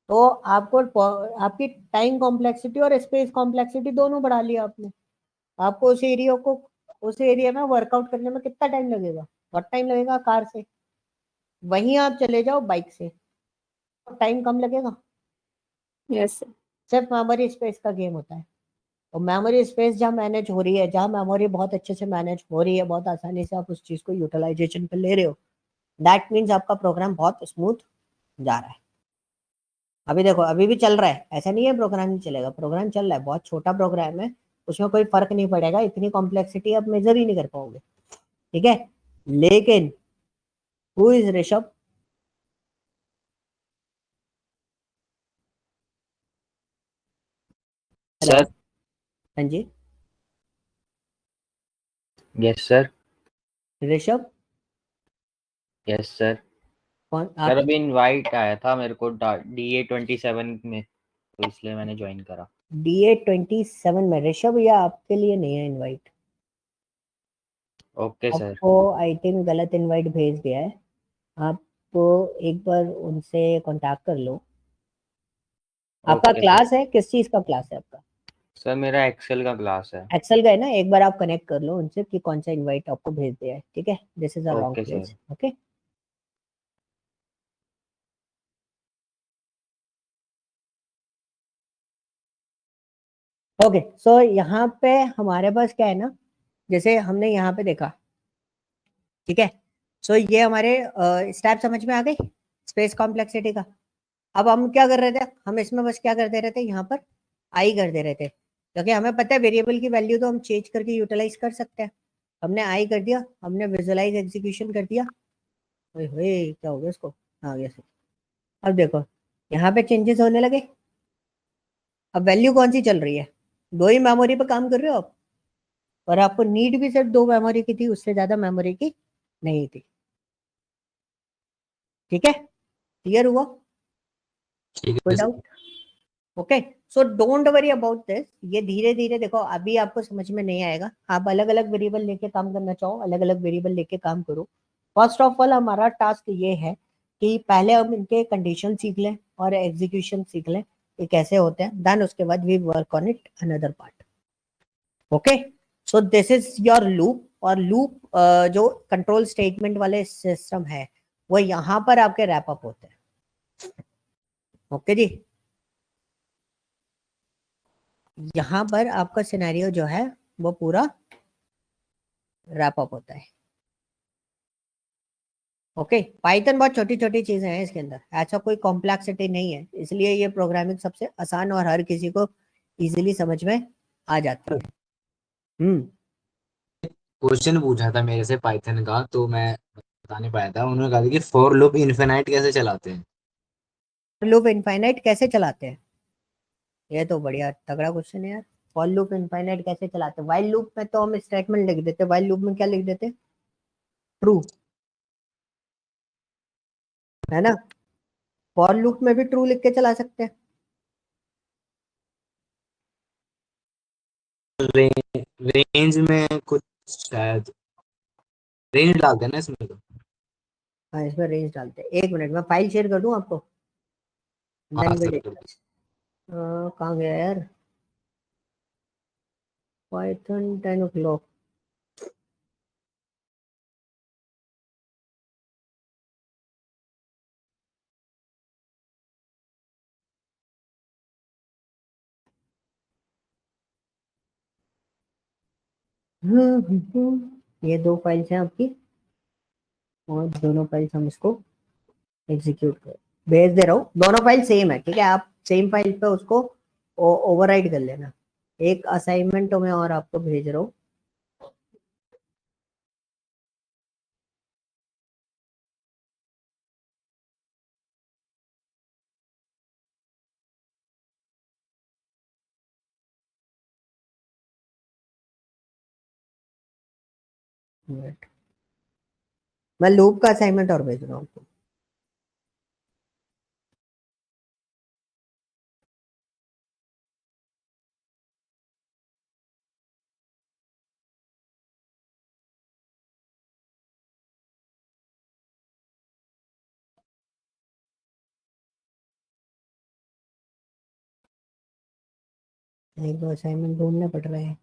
तो आपको आपकी टाइम कॉम्प्लेक्सिटी और स्पेस कॉम्प्लेक्सिटी दोनों बढ़ा लिया आपने। आपको उस एरिया में वर्कआउट करने में कितना टाइम लगेगा? बहुत टाइम लगेगा कार से। वहीं आप चले जाओ बाइक से, तो टाइम कम लगेगा। Yes sir. सिर्फ मेमोरी स्पेस का गेम होता है। और मेमोरी स्पेस जहाँ मैनेज हो रही है, जहाँ मेमोरी बहुत अच्छे से मैनेज हो रही है, बहुत आसानी से आप उस चीज को यूटिलाइजेशन पे ले रहे हो, दैट मीन्स आपका प्रोग्राम बहुत स्मूथ जा रहा है। अभी देखो, अभी भी चल रहा है, ऐसा नहीं है प्रोग्राम नहीं चलेगा, प्रोग्राम चल रहा है, बहुत छोटा प्रोग्राम है, उसमें कोई फर्क नहीं पड़ेगा, इतनी कॉम्प्लेक्सिटी आप मेजर ही नहीं कर पाओगे। ठीक है, लेकिन who is Rishabh? Hello, sir. हाँ जी, yes sir. Rishabh yes sir. कौन सर आप? अभी इनवाइट आया था मेरे को DA27 में, तो इसलिए मैंने ज्वाइन करा। DA27 में ऋषभ, या आपके लिए नहीं है इनवाइट? Okay sir. आपको आई थिंक गलत इनवाइट भेज दिया है। आप तो एक बार उनसे कांटेक्ट कर लो, आपका ओके क्लास है, किस चीज का क्लास है आपका? सर मेरा एक्सेल का क्लास है। एक्सेल का है ना, एक बार आप कनेक्ट कर लो उनसे कि कौन सा इनवाइट आपको भेज दिया है, ठीक है? This is a wrong okay place, sir. Okay? Okay, so यहाँ पे हमारे पास क्या है ना, जैसे हमने यहाँ पे देखा, ठीक है? सो ये हमारे स्टेप समझ में आ गई स्पेस कॉम्प्लेक्सिटी का। अब हम क्या कर रहे थे, हम इसमें बस क्या करते रहते, यहाँ पर आई कर दे रहे थे, क्योंकि हमें पता है वेरिएबल की वैल्यू तो हम चेंज करके यूटिलाइज कर सकते हैं। हमने आई कर दिया, हमने विजुअलाइज एग्जीक्यूशन कर दिया। ओए होए, क्या हो गया इसको? हाँ गया सर। अब देखो यहाँ पे चेंजेस होने लगे। अब वैल्यू कौन सी चल रही है? दो ही मेमोरी पे काम कर रहे हो आप, और आपको नीड भी सिर्फ दो मेमोरी की थी, उससे ज्यादा मेमोरी की नहीं थी। ठीक है, क्लियर हुआ? ठीक कोई है sir. Doubt? Okay, so don't worry about this. ये धीरे धीरे देखो, अभी आपको समझ में नहीं आएगा। आप अलग अलग वेरिएबल लेके काम करना चाहो, अलग अलग वेरिएबल लेके काम करो। फर्स्ट ऑफ ऑल हमारा टास्क ये है कि पहले हम इनके कंडीशन सीख लें और एग्जीक्यूशन सीख लें, ये कैसे होते हैं, देन उसके बाद we work on it another part. Okay, so this is your loop. और लूप जो कंट्रोल स्टेटमेंट वाले सिस्टम है, वो यहाँ पर आपके रैप अप होते हैं। ओके जी, यहाँ पर आपका सिनेरियो जो है वो पूरा रैप अप होता है। ओके, पाइथन बहुत छोटी छोटी चीजें हैं इसके अंदर, ऐसा कोई कॉम्प्लेक्सिटी नहीं है, इसलिए ये प्रोग्रामिंग सबसे आसान और हर किसी को इजीली समझ में आ जाती है। क्वेश्चन पूछा था मेरे से पाइथन का, तो मैं बता नहीं पाया था। उन्होंने कहा था कि फॉर लूप इनफिनाइट कैसे चलाते हैं। लूप इनफाइनाइट कैसे चलाते हैं? ये तो बढ़िया तगड़ा क्वेश्चन है यार। फॉर लूप इनफाइनाइट कैसे चलाते हैं? व्हाइल लूप में तो हम स्टेटमेंट लिख देते, व्हाइल लूप में क्या लिख देते? ट्रू, है ना? फॉर लूप में भी ट्रू लिख के चला सकते हैं। रेंज में कुछ शायद रेंज डालते हैं ना इसमें तो। हाँ, इसमें रेंज डालते हैं। एक मिनट में फाइल शेयर कर दूं आपको, हाँ देन वी सर। डिस्कस। कहाँ गया यार पाइथन 10 o'clock? ये दो फाइल्स हैं आपकी, और दोनों फाइल्स हम इसको एग्जीक्यूट कर भेज दे रहा हूँ। दोनों फाइल सेम है, ठीक है? आप सेम फाइल पे उसको ओवरराइड कर लेना। एक असाइनमेंट मैं और आपको भेज रहा हूँ। मैं लूप का असाइनमेंट और भेज रहा हूँ आपको। एक दो असाइनमेंट ढूंढने पड़ रहे हैं।